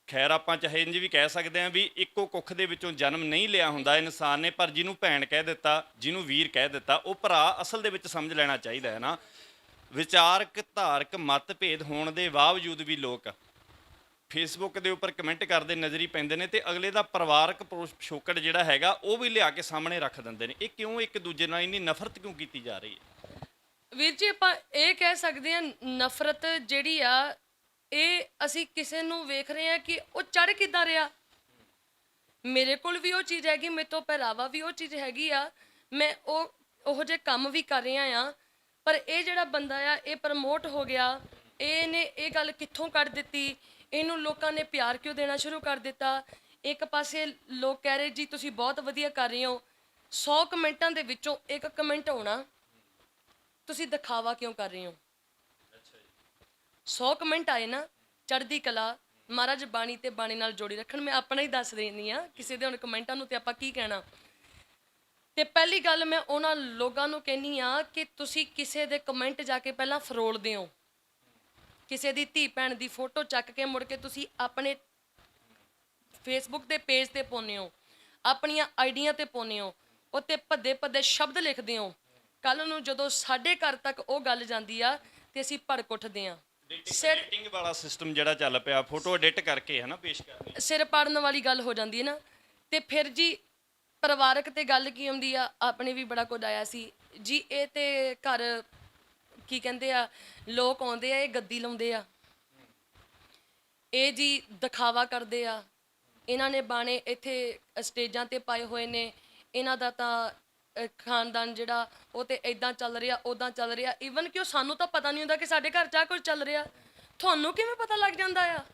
ਖੈਰ ਆਪਾਂ ਚਾਹੇ ਇੰਝ ਵੀ ਕਹਿ ਸਕਦੇ ਹਾਂ ਵੀ ਇੱਕੋ ਕੁੱਖ ਦੇ ਵਿੱਚੋਂ ਜਨਮ ਨਹੀਂ ਲਿਆ ਹੁੰਦਾ ਇਨਸਾਨ ਨੇ, ਪਰ ਜਿਹਨੂੰ ਭੈਣ ਕਹਿ ਦਿੱਤਾ, ਜਿਹਨੂੰ ਵੀਰ ਕਹਿ ਦਿੱਤਾ, ਉਹ ਭਰਾ ਅਸਲ ਦੇ ਵਿੱਚ ਸਮਝ ਲੈਣਾ ਚਾਹੀਦਾ ਹੈ ਨਾ। ਵਿਚਾਰਕ ਧਾਰਕ ਮਤਭੇਦ ਹੋਣ ਦੇ ਬਾਵਜੂਦ ਵੀ ਲੋਕ ਫੇਸਬੁੱਕ ਦੇ ਉੱਪਰ ਕਮੈਂਟ ਕਰਦੇ ਨਜ਼ਰੀ ਪੈਂਦੇ ਨੇ, ਤੇ ਅਗਲੇ ਦਾ ਪਰਿਵਾਰਕ ਪਿਛੋਕੜ ਜਿਹੜਾ ਹੈਗਾ ਉਹ ਵੀ ਲਿਆ ਕੇ ਸਾਹਮਣੇ ਰੱਖ ਦਿੰਦੇ ਨੇ। ਇਹ ਕਿਉਂ ਇੱਕ ਦੂਜੇ ਨਾਲ ਇੰਨੀ ਨਫ਼ਰਤ ਕਿਉਂ ਕੀਤੀ ਜਾ ਰਹੀ ਹੈ? ਵੀਰ ਜੀ, ਆਪਾਂ ਇਹ ਕਹਿ ਸਕਦੇ ਹਾਂ, ਨਫ਼ਰਤ ਜਿਹੜੀ ਆ, ਇਹ ਅਸੀਂ ਕਿਸੇ ਨੂੰ ਵੇਖ ਰਹੇ ਹਾਂ ਕਿ ਉਹ ਚੜ੍ਹ ਕਿੱਦਾਂ ਰਿਹਾ। ਮੇਰੇ ਕੋਲ ਵੀ ਉਹ ਚੀਜ਼ ਹੈਗੀ, ਮੇਰੇ ਤੋਂ ਪਹਿਰਾਵਾ ਵੀ ਉਹ ਚੀਜ਼ ਹੈਗੀ ਆ, ਮੈਂ ਉਹੋ ਜਿਹੇ ਕੰਮ ਵੀ ਕਰ ਰਿਹਾ ਆ, ਪਰ ਇਹ ਜਿਹੜਾ ਬੰਦਾ ਆ, ਇਹ ਪ੍ਰਮੋਟ ਹੋ ਗਿਆ, ਇਹਨੇ ਇਹ ਗੱਲ ਕਿੱਥੋਂ ਕੱਢ ਦਿੱਤੀ, ਇਹਨੂੰ ਲੋਕਾਂ ਨੇ ਪਿਆਰ ਕਿਉਂ ਦੇਣਾ ਸ਼ੁਰੂ ਕਰ ਦਿੱਤਾ। ਇੱਕ ਪਾਸੇ ਲੋਕ ਕਹਿ ਰਹੇ ਜੀ ਤੁਸੀਂ ਬਹੁਤ ਵਧੀਆ ਕਰ ਰਹੇ ਹੋ, 100 ਕਮੈਂਟਾਂ ਦੇ ਵਿੱਚੋਂ ਇੱਕ ਕਮੈਂਟ ਆਉਣਾ ਤੁਸੀਂ ਦਿਖਾਵਾ ਕਿਉਂ ਕਰ ਰਹੇ ਹੋ। 100 ਕਮੈਂਟ ਆਏ ਨਾ, ਚੜ੍ਹਦੀ ਕਲਾ, ਮਹਾਰਾਜ ਬਾਣੀ ਤੇ ਬਾਣੀ ਨਾਲ ਜੋੜੀ ਰੱਖਣ। ਮੈਂ ਆਪਣਾ ਹੀ ਦੱਸ ਰਹੀ ਹਾਂ, ਕਿਸੇ ਦੇ ਹੁਣ ਕਮੈਂਟਾਂ ਨੂੰ ਤੇ ਆਪਾਂ ਕੀ ਕਹਿਣਾ। ਤੇ ਪਹਿਲੀ ਗੱਲ ਮੈਂ ਉਹਨਾਂ ਲੋਕਾਂ ਨੂੰ ਕਹਿੰਦੀ ਆ ਕਿ ਤੁਸੀਂ ਕਿਸੇ ਦੇ ਕਮੈਂਟ ਜਾ ਕੇ ਪਹਿਲਾਂ ਫਰੋਲਦੇ ਹੋ, ਕਿਸੇ ਦੀ ਧੀ ਭੈਣ ਦੀ ਫੋਟੋ ਚੱਕ ਕੇ ਮੁੜ ਕੇ ਤੁਸੀਂ ਆਪਣੇ ਫੇਸਬੁੱਕ ਦੇ ਪੇਜ ਤੇ ਪਾਉਂਦੇ ਹੋ, ਆਪਣੀਆਂ ਆਈਡੀਆਂ ਤੇ ਪਾਉਂਦੇ ਹੋ, ਉੱਤੇ ਭੱਦੇ ਭੱਦੇ ਸ਼ਬਦ ਲਿਖਦੇ ਹੋ। ਕੱਲ ਨੂੰ ਜਦੋਂ ਸਾਡੇ ਘਰ ਤੱਕ ਉਹ ਗੱਲ ਜਾਂਦੀ ਆ ਤੇ ਅਸੀਂ ਭੜਕ ਉੱਠਦੇ ਹਾਂ। ਐਡੀਟਿੰਗ ਵਾਲਾ ਸਿਸਟਮ ਜਿਹੜਾ ਚੱਲ ਪਿਆ, ਫੋਟੋ ਐਡਿਟ ਕਰਕੇ ਹੈ ਨਾ ਪੇਸ਼ ਕਰਨੀ, ਸਿਰ ਪਾੜਨ ਵਾਲੀ ਗੱਲ ਹੋ ਜਾਂਦੀ ਹੈ ਨਾ। ਤੇ ਫਿਰ ਜੀ ਪਰਿਵਾਰਕ ਤੇ ਗੱਲ ਕੀ ਹੁੰਦੀ ਆ, ਆਪਣੇ ਵੀ ਬੜਾ ਕੁਝ ਆਇਆ ਸੀ ਜੀ। ਇਹ ਤੇ ਘਰ ਕੀ ਕਹਿੰਦੇ ਆ, ਲੋਕ ਆਉਂਦੇ ਆ, ਇਹ ਗੱਦੀ ਲਾਉਂਦੇ ਆ, ਇਹ ਜੀ ਦਿਖਾਵਾ ਕਰਦੇ ਆ, ਇਹਨਾਂ ਨੇ ਬਾਣੇ ਇੱਥੇ ਸਟੇਜਾਂ ਤੇ ਪਾਏ ਹੋਏ ਨੇ, ਇਹਨਾਂ ਦਾ ਤਾਂ ਖਾਨਦਾਨ ਜਿਹੜਾ ਉਹ ਤੇ ਇਦਾਂ ਚੱਲ ਰਿਹਾ, ਉਦਾਂ ਚੱਲ ਰਿਹਾ। ਈਵਨ ਕਿ ਉਹ ਸਾਨੂੰ ਤਾਂ ਪਤਾ ਨਹੀਂ ਹੁੰਦਾ ਕਿ ਸਾਡੇ ਘਰ 'ਚ ਆ ਕੁਝ ਚੱਲ ਰਿਹਾ, ਤੁਹਾਨੂੰ ਕਿਵੇਂ ਪਤਾ ਲੱਗ ਜਾਂਦਾ ਆ?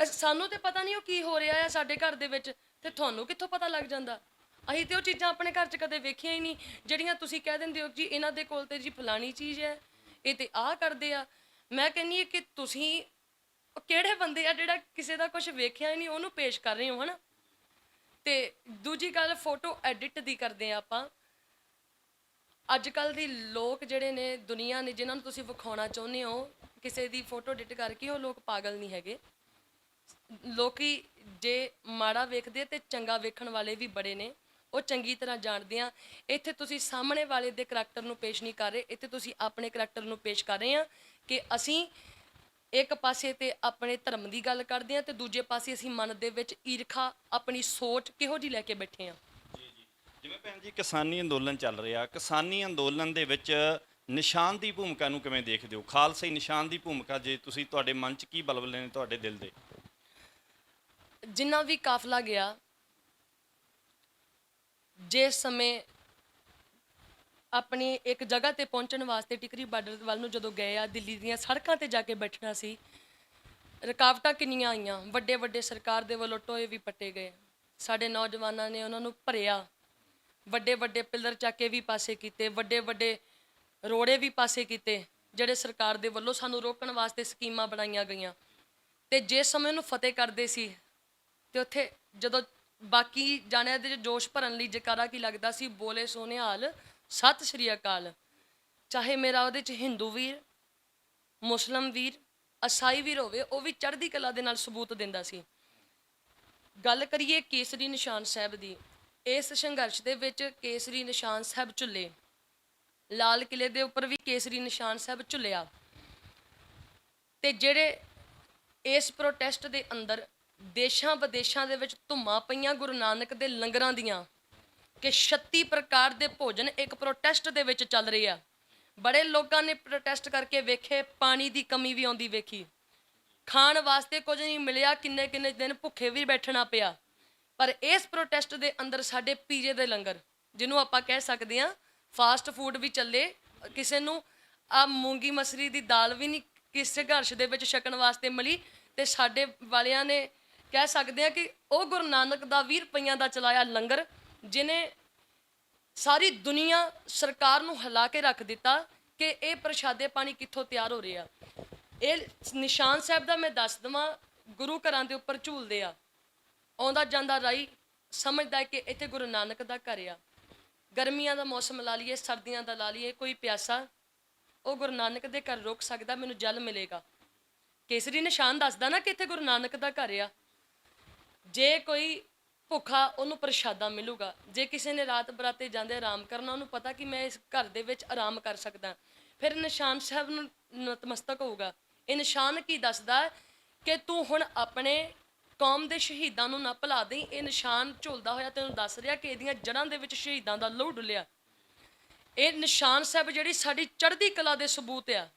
ਸਾਨੂੰ ਤੇ ਪਤਾ ਨਹੀਂ ਉਹ ਕੀ ਹੋ ਰਿਹਾ ਆ ਸਾਡੇ ਘਰ ਦੇ ਵਿੱਚ, ਤੇ ਤੁਹਾਨੂੰ ਕਿੱਥੋਂ ਪਤਾ ਲੱਗ ਜਾਂਦਾ? ਅਸੀਂ ਤੇ ਉਹ ਚੀਜ਼ਾਂ ਆਪਣੇ ਘਰ 'ਚ ਕਦੇ ਵੇਖੀਆਂ ਹੀ ਨਹੀਂ, ਜਿਹੜੀਆਂ ਤੁਸੀਂ ਕਹਿ ਦਿੰਦੇ ਹੋ ਜੀ ਇਹਨਾਂ ਦੇ ਕੋਲ ਤੇ ਜੀ ਫਲਾਣੀ ਚੀਜ਼ ਹੈ, ਇਹ ਤੇ ਆਹ ਕਰਦੇ ਆ। ਮੈਂ ਕਹਿੰਦੀ ਹਾਂ ਕਿ ਤੁਸੀਂ ਕਿਹੜੇ ਬੰਦੇ ਆ ਜਿਹੜਾ ਕਿਸੇ ਦਾ ਕੁਝ ਵੇਖਿਆ ਹੀ ਨਹੀਂ ਉਹਨੂੰ ਪੇਸ਼ ਕਰ ਰਹੇ ਹੋ, ਹੈ ਨਾ। ਤੇ ਦੂਜੀ ਗੱਲ ਫੋਟੋ ਐਡਿਟ ਦੀ ਕਰਦੇ ਆ ਆਪਾਂ। ਅੱਜ ਕੱਲ ਦੀ ਲੋਕ ਜਿਹੜੇ ਨੇ, ਦੁਨੀਆ ਨੇ, ਜਿਨ੍ਹਾਂ ਨੂੰ ਤੁਸੀਂ ਵਿਖਾਉਣਾ ਚਾਹੁੰਦੇ ਹੋ ਕਿਸੇ ਦੀ ਫੋਟੋ ਐਡਿਟ ਕਰਕੇ, ਉਹ ਲੋਕ ਪਾਗਲ ਨਹੀਂ ਹੈਗੇ। ਲੋਕੀ ਜੇ ਮਾੜਾ ਵੇਖਦੇ ਤੇ ਚੰਗਾ ਵੇਖਣ ਵਾਲੇ ਵੀ ਬੜੇ ਨੇ, ਉਹ ਚੰਗੀ ਤਰ੍ਹਾਂ ਜਾਣਦੇ ਆ। ਇੱਥੇ ਤੁਸੀਂ ਸਾਹਮਣੇ ਵਾਲੇ ਦੇ ਕਰੈਕਟਰ ਨੂੰ ਪੇਸ਼ ਨਹੀਂ ਕਰ ਰਹੇ, ਇੱਥੇ ਤੁਸੀਂ ਆਪਣੇ ਕਰੈਕਟਰ ਨੂੰ ਪੇਸ਼ ਕਰ ਰਹੇ ਆ ਕਿ ਅਸੀਂ ਇੱਕ ਪਾਸੇ ਤੇ ਆਪਣੇ ਧਰਮ ਦੀ ਗੱਲ ਕਰਦੇ ਆ ਤੇ ਦੂਜੇ ਪਾਸੇ ਅਸੀਂ ਮਨ ਦੇ ਵਿੱਚ ਈਰਖਾ, ਆਪਣੀ ਸੋਚ ਕਿਹੋ ਜਿਹੀ ਲੈ ਕੇ ਬੈਠੇ ਆ। ਜਿਵੇਂ ਭੈਣ ਜੀ ਕਿਸਾਨੀ ਅੰਦੋਲਨ ਚੱਲ ਰਿਹਾ, ਕਿਸਾਨੀ ਅੰਦੋਲਨ ਦੇ ਵਿੱਚ ਨਿਸ਼ਾਨ ਦੀ ਭੂਮਿਕਾ ਨੂੰ ਕਿਵੇਂ ਦੇਖਦੇ ਹੋ? ਖਾਲਸਾਈ ਨਿਸ਼ਾਨ ਦੀ ਭੂਮਿਕਾ, ਜੇ ਤੁਸੀਂ, ਤੁਹਾਡੇ ਮਨ 'ਚ ਕੀ ਬਲਬਲੇ ਨੇ ਤੁਹਾਡੇ ਦਿਲ ਦੇ? ਜਿੰਨਾ ਵੀ ਕਾਫਲਾ ਗਿਆ, ਜਿਸ ਸਮੇਂ ਆਪਣੀ ਇੱਕ ਜਗ੍ਹਾ ਤੇ ਪਹੁੰਚਣ ਵਾਸਤੇ ਟਿਕਰੀ ਬਾਰਡਰ ਵੱਲ ਨੂੰ ਜਦੋਂ ਗਏ ਆ, ਦਿੱਲੀ ਦੀਆਂ ਸੜਕਾਂ ਤੇ ਜਾ ਕੇ ਬੈਠਣਾ ਸੀ, ਰੁਕਾਵਟਾਂ ਕਿੰਨੀਆਂ ਆਈਆਂ, ਵੱਡੇ ਵੱਡੇ ਸਰਕਾਰ ਦੇ ਵੱਲੋਂ ਟੋਏ ਵੀ ਪੱਟੇ ਗਏ, ਸਾਡੇ ਨੌਜਵਾਨਾਂ ਨੇ ਉਹਨਾਂ ਨੂੰ ਭਰਿਆ, ਵੱਡੇ ਵੱਡੇ ਪਿੱਲਰ ਚੱਕ ਕੇ ਵੀ ਪਾਸੇ ਕੀਤੇ, ਵੱਡੇ ਵੱਡੇ ਰੋੜੇ ਵੀ ਪਾਸੇ ਕੀਤੇ, ਜਿਹੜੇ ਸਰਕਾਰ ਦੇ ਵੱਲੋਂ ਸਾਨੂੰ ਰੋਕਣ ਵਾਸਤੇ ਸਕੀਮਾਂ ਬਣਾਈਆਂ ਗਈਆਂ। ਤੇ ਜਿਸ ਸਮੇਂ ਨੂੰ ਫਤਿਹ ਕਰਦੇ ਸੀ ਤੇ ਉੱਥੇ ਜਦੋਂ ਬਾਕੀ ਜਾਣਿਆਂ ਦੇ ਜੋਸ਼ ਭਰਨ ਲਈ ਜੈਕਾਰਾ ਕੀ ਲੱਗਦਾ ਸੀ, ਬੋਲੇ ਸੋਨਿਹਾਲ ਸਤਿ ਸ਼੍ਰੀ ਅਕਾਲ। ਚਾਹੇ ਮੇਰਾ ਉਹਦੇ 'ਚ ਹਿੰਦੂ ਵੀਰ, ਮੁਸਲਿਮ ਵੀਰ, ਈਸਾਈ ਵੀਰ ਹੋਵੇ, ਉਹ ਵੀ ਚੜ੍ਹਦੀ ਕਲਾ ਦੇ ਨਾਲ ਸਬੂਤ ਦਿੰਦਾ ਸੀ। ਗੱਲ ਕਰੀਏ ਕੇਸਰੀ ਨਿਸ਼ਾਨ ਸਾਹਿਬ ਦੀ, ਇਸ ਸੰਘਰਸ਼ ਦੇ ਵਿੱਚ ਕੇਸਰੀ ਨਿਸ਼ਾਨ ਸਾਹਿਬ ਝੁੱਲੇ, ਲਾਲ ਕਿਲੇ ਦੇ ਉੱਪਰ ਵੀ ਕੇਸਰੀ ਨਿਸ਼ਾਨ ਸਾਹਿਬ ਝੁੱਲਿਆ। ਤੇ ਜਿਹੜੇ ਇਸ ਪ੍ਰੋਟੈਸਟ ਦੇ ਅੰਦਰ ਦੇਸ਼ਾਂ ਵਿਦੇਸ਼ਾਂ ਦੇ ਵਿੱਚ ਧੁੰਮਾਂ ਪਈਆਂ ਗੁਰੂ ਨਾਨਕ ਦੇ ਲੰਗਰਾਂ ਦੀਆਂ, ਕਿ 36 ਪ੍ਰਕਾਰ ਦੇ ਭੋਜਨ ਇੱਕ ਪ੍ਰੋਟੈਸਟ ਦੇ ਵਿੱਚ ਚੱਲ ਰਹੇ ਆ। ਬੜੇ ਲੋਕਾਂ ਨੇ ਪ੍ਰੋਟੈਸਟ ਕਰਕੇ ਵੇਖੇ, ਪਾਣੀ ਦੀ ਕਮੀ ਵੀ ਆਉਂਦੀ ਵੇਖੀ, ਖਾਣ ਵਾਸਤੇ ਕੁਝ ਨਹੀਂ ਮਿਲਿਆ, ਕਿੰਨੇ ਕਿੰਨੇ ਦਿਨ ਭੁੱਖੇ ਵੀ ਬੈਠਣਾ ਪਿਆ। ਪਰ ਇਸ ਪ੍ਰੋਟੈਸਟ ਦੇ ਅੰਦਰ ਸਾਡੇ ਪੀਜ਼ੇ ਦੇ ਲੰਗਰ, ਜਿਹਨੂੰ ਆਪਾਂ ਕਹਿ ਸਕਦੇ ਹਾਂ ਫਾਸਟ ਫੂਡ ਵੀ ਚੱਲੇ, ਕਿਸੇ ਨੂੰ ਆ ਮੂੰਗੀ ਮਸਰੀ ਦੀ ਦਾਲ ਵੀ ਨਹੀਂ ਕਿਸ ਸੰਘਰਸ਼ ਦੇ ਵਿੱਚ ਛਕਣ ਵਾਸਤੇ ਮਿਲੀ। ਤੇ ਸਾਡੇ ਵਾਲਿਆਂ ਨੇ ਕਹਿ ਸਕਦੇ ਆ ਕਿ ਉਹ ਗੁਰੂ ਨਾਨਕ ਦਾ 20 ਰੁਪਈਆਂ ਦਾ ਚਲਾਇਆ ਲੰਗਰ, ਜਿਹਨੇ ਸਾਰੀ ਦੁਨੀਆ ਸਰਕਾਰ ਨੂੰ ਹਿਲਾ ਕੇ ਰੱਖ ਦਿੱਤਾ ਕਿ ਇਹ ਪ੍ਰਸ਼ਾਦੇ ਪਾਣੀ ਕਿੱਥੋਂ ਤਿਆਰ ਹੋ ਰਹੇ ਆ। ਇਹ ਨਿਸ਼ਾਨ ਸਾਹਿਬ ਦਾ ਮੈਂ ਦੱਸ ਦੇਵਾਂ, ਗੁਰੂ ਘਰਾਂ ਦੇ ਉੱਪਰ ਝੂਲਦੇ ਆ, ਆਉਂਦਾ ਜਾਂਦਾ ਰਾਈ ਸਮਝਦਾ ਕਿ ਇੱਥੇ ਗੁਰੂ ਨਾਨਕ ਦਾ ਘਰ ਆ। ਗਰਮੀਆਂ ਦਾ ਮੌਸਮ ਲਾ ਲਈਏ, ਸਰਦੀਆਂ ਦਾ ਲਾ ਲਈਏ, ਕੋਈ ਪਿਆਸਾ ਉਹ ਗੁਰੂ ਨਾਨਕ ਦੇ ਘਰ ਰੁਕ ਸਕਦਾ, ਮੈਨੂੰ ਜਲ ਮਿਲੇਗਾ। ਕੇਸਰੀ ਨਿਸ਼ਾਨ ਦੱਸਦਾ ਨਾ ਕਿ ਇੱਥੇ ਗੁਰੂ ਨਾਨਕ ਦਾ ਘਰ ਆ। ਜੇ ਕੋਈ ਭੁੱਖਾ, ਉਹਨੂੰ ਪ੍ਰਸ਼ਾਦਾ ਮਿਲੂਗਾ। ਜੇ ਕਿਸੇ ਨੇ ਰਾਤ ਬਰਾਤੇ ਜਾਂਦੇ ਆਰਾਮ ਕਰਨਾ, ਉਹਨੂੰ ਪਤਾ ਕਿ ਮੈਂ ਇਸ ਘਰ ਦੇ ਵਿੱਚ ਆਰਾਮ ਕਰ ਸਕਦਾ, ਫਿਰ ਨਿਸ਼ਾਨ ਸਾਹਿਬ ਨੂੰ ਨਤਮਸਤਕ ਹੋਊਗਾ। ਇਹ ਨਿਸ਼ਾਨ ਕੀ ਦੱਸਦਾ ਕਿ ਤੂੰ ਹੁਣ ਆਪਣੇ ਕੌਮ ਦੇ ਸ਼ਹੀਦਾਂ ਨੂੰ ਨਾ ਭੁਲਾ ਦੇਈਂ। ਇਹ ਨਿਸ਼ਾਨ ਝੁਲਦਾ ਹੋਇਆ ਤੈਨੂੰ ਦੱਸ ਰਿਹਾ ਕਿ ਇਹਦੀਆਂ ਜੜ੍ਹਾਂ ਦੇ ਵਿੱਚ ਸ਼ਹੀਦਾਂ ਦਾ ਲਹੂ ਡੁੱਲਿਆ। ਇਹ ਨਿਸ਼ਾਨ ਸਾਹਿਬ ਜਿਹੜੀ ਸਾਡੀ ਚੜ੍ਹਦੀ ਕਲਾ ਦੇ ਸਬੂਤ ਆ,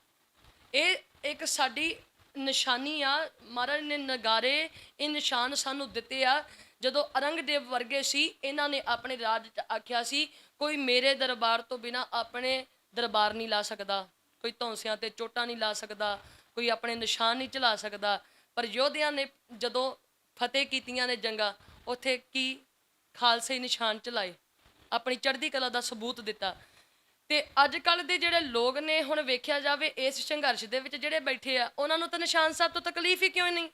ਇਹ ਇੱਕ ਸਾਡੀ ਨਿਸ਼ਾਨੀ ਆ। ਮਹਾਰਾਜ ਨੇ ਨਗਾਰੇ ਇਹ ਨਿਸ਼ਾਨ ਸਾਨੂੰ ਦਿੱਤੇ ਆ। ਜਦੋਂ ਔਰੰਗਜ਼ੇਬ ਵਰਗੇ ਸੀ, ਇਹਨਾਂ ਨੇ ਆਪਣੇ ਰਾਜ 'ਚ ਆਖਿਆ ਸੀ ਕੋਈ ਮੇਰੇ ਦਰਬਾਰ ਤੋਂ ਬਿਨਾਂ ਆਪਣੇ ਦਰਬਾਰ ਨਹੀਂ ਲਾ ਸਕਦਾ, ਕੋਈ ਧੌਂਸਿਆਂ ਤੇ ਚੋਟਾਂ ਨਹੀਂ ਲਾ ਸਕਦਾ, ਕੋਈ ਆਪਣੇ ਨਿਸ਼ਾਨ ਨਹੀਂ ਚਲਾ ਸਕਦਾ। ਪਰ ਯੋਧਿਆਂ ਨੇ ਜਦੋਂ ਫਤਿਹ ਕੀਤੀਆਂ ਨੇ ਜੰਗਾਂ, ਉੱਥੇ ਕੀ ਖਾਲਸੇ ਨਿਸ਼ਾਨ ਚਲਾਏ, ਆਪਣੀ ਚੜ੍ਹਦੀ ਕਲਾ ਦਾ ਸਬੂਤ ਦਿੱਤਾ। ਤੇ ਅੱਜ ਕੱਲ੍ਹ ਦੇ ਜਿਹੜੇ ਲੋਕ ਨੇ, ਹੁਣ ਵੇਖਿਆ ਜਾਵੇ ਇਸ ਸੰਘਰਸ਼ ਦੇ ਵਿੱਚ ਜਿਹੜੇ ਬੈਠੇ ਆ, ਉਹਨਾਂ ਨੂੰ ਤਾਂ ਨਿਸ਼ਾਨ ਸਾਹਿਬ ਤੋਂ ਤਕਲੀਫ ਹੀ ਕਿਉਂ ਨਹੀਂ?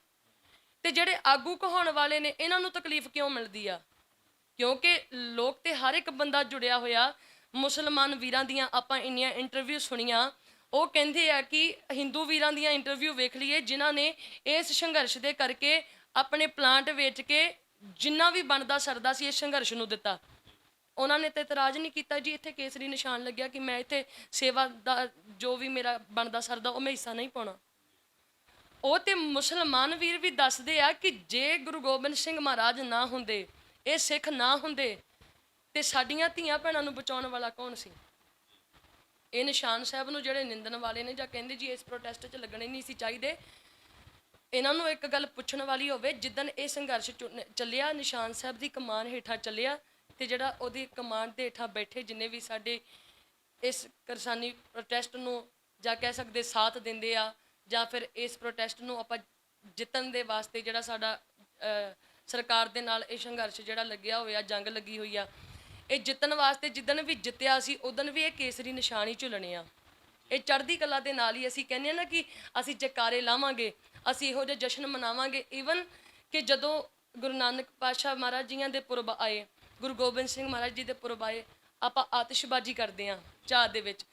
ਤੇ ਜਿਹੜੇ ਆਗੂ ਕਹਾਉਣ ਵਾਲੇ ਨੇ, ਇਹਨਾਂ ਨੂੰ ਤਕਲੀਫ ਕਿਉਂ ਮਿਲਦੀ ਆ? ਕਿਉਂਕਿ ਲੋਕ ਤੇ ਹਰ ਇੱਕ ਬੰਦਾ ਜੁੜਿਆ ਹੋਇਆ। ਮੁਸਲਮਾਨ ਵੀਰਾਂ ਦੀਆਂ ਆਪਾਂ ਇੰਨੀਆਂ ਇੰਟਰਵਿਊ ਸੁਣੀਆਂ, ਉਹ ਕਹਿੰਦੇ ਆ ਕਿ ਹਿੰਦੂ ਵੀਰਾਂ ਦੀਆਂ ਇੰਟਰਵਿਊ ਵੇਖ ਲਈਏ, ਜਿਨ੍ਹਾਂ ਨੇ ਇਸ ਸੰਘਰਸ਼ ਦੇ ਕਰਕੇ ਆਪਣੇ ਪਲਾਂਟ ਵੇਚ ਕੇ ਜਿੰਨਾ ਵੀ ਬਣਦਾ ਸਰਦਾ ਸੀ ਇਸ ਸੰਘਰਸ਼ ਨੂੰ ਦਿੱਤਾ। ਉਹਨਾਂ ਨੇ ਤਾਂ ਇਤਰਾਜ਼ ਨਹੀਂ ਕੀਤਾ ਜੀ ਇੱਥੇ ਕੇਸਰੀ ਨਿਸ਼ਾਨ ਲੱਗਿਆ ਕਿ ਮੈਂ ਇੱਥੇ ਸੇਵਾ ਦਾ ਜੋ ਵੀ ਮੇਰਾ ਬਣਦਾ ਸਰਦਾ ਉਹ ਮੈਂ ਹਿੱਸਾ ਨਹੀਂ ਪਾਉਣਾ। ਉਹ ਤੇ ਮੁਸਲਮਾਨ ਵੀਰ ਵੀ ਦੱਸਦੇ ਆ ਕਿ ਜੇ ਗੁਰੂ ਗੋਬਿੰਦ ਸਿੰਘ ਮਹਾਰਾਜ ਨਾ ਹੁੰਦੇ, ਇਹ ਸਿੱਖ ਨਾ ਹੁੰਦੇ, ਤੇ ਸਾਡੀਆਂ ਧੀਆਂ ਭੈਣਾਂ ਨੂੰ ਬਚਾਉਣ ਵਾਲਾ ਕੌਣ ਸੀ? ਇਹ ਨਿਸ਼ਾਨ ਸਾਹਿਬ ਨੂੰ ਜਿਹੜੇ ਨਿੰਦਣ ਵਾਲੇ ਨੇ ਜਾਂ ਕਹਿੰਦੇ ਜੀ ਇਸ ਪ੍ਰੋਟੈਸਟ 'ਚ ਲੱਗਣੇ ਨਹੀਂ ਸੀ ਚਾਹੀਦੇ, ਇਹਨਾਂ ਨੂੰ ਇੱਕ ਗੱਲ ਪੁੱਛਣ ਵਾਲੀ ਹੋਵੇ, ਜਿੱਦਣ ਇਹ ਸੰਘਰਸ਼ ਚੱਲਿਆ ਨਿਸ਼ਾਨ ਸਾਹਿਬ ਦੀ ਕਮਾਨ ਹੇਠਾਂ ਚੱਲਿਆ, ਤੇ ਜਿਹੜਾ ਉਹਦੀ ਕਮਾਨ ਦੇ ਹੇਠਾਂ ਬੈਠੇ ਜਿੰਨੇ ਵੀ ਸਾਡੇ ਇਸ ਕਿਸਾਨੀ ਪ੍ਰੋਟੈਸਟ ਨੂੰ ਜਾਂ ਕਹਿ ਸਕਦੇ ਸਾਥ ਦਿੰਦੇ ਆ, ਜਾਂ ਫਿਰ ਇਸ ਪ੍ਰੋਟੈਸਟ ਨੂੰ ਆਪਾਂ ਜਿੱਤਣ ਦੇ ਵਾਸਤੇ ਜਿਹੜਾ ਸਾਡਾ ਸਰਕਾਰ ਦੇ ਨਾਲ ਇਹ ਸੰਘਰਸ਼ ਜਿਹੜਾ ਲੱਗਿਆ ਹੋਇਆ, ਜੰਗ ਲੱਗੀ ਹੋਈ ਆ, ਇਹ ਜਿੱਤਣ ਵਾਸਤੇ ਜਿੱਦਣ ਵੀ ਜਿੱਤਿਆ ਸੀ ਉਦਣ ਵੀ ਇਹ ਕੇਸਰੀ ਨਿਸ਼ਾਨ ਹੀ ਝੁਲਣੇ ਆ। ਇਹ ਚੜ੍ਹਦੀ ਕਲਾ ਦੇ ਨਾਲ ਹੀ ਅਸੀਂ ਕਹਿੰਦੇ ਆ ਨਾ ਕਿ ਅਸੀਂ ਜੈਕਾਰੇ ਲਾਵਾਂਗੇ, ਅਸੀਂ ਇਹੋ ਜਿਹੇ ਜਸ਼ਨ ਮਨਾਵਾਂਗੇ। ਈਵਨ ਕਿ ਜਦੋਂ ਗੁਰੂ ਨਾਨਕ ਪਾਤਸ਼ਾਹ ਮਹਾਰਾਜ ਜੀਆਂ ਦੇ ਪੁਰਬ ਆਏ, ਗੁਰੂ ਗੋਬਿੰਦ ਸਿੰਘ ਮਹਾਰਾਜ ਜੀ ਦੇ ਪੁਰਬ ਆਏ, ਆਪਾਂ ਆਤਿਸ਼ਬਾਜ਼ੀ ਕਰਦੇ ਹਾਂ ਚਾਹ ਦੇ ਵਿੱਚ।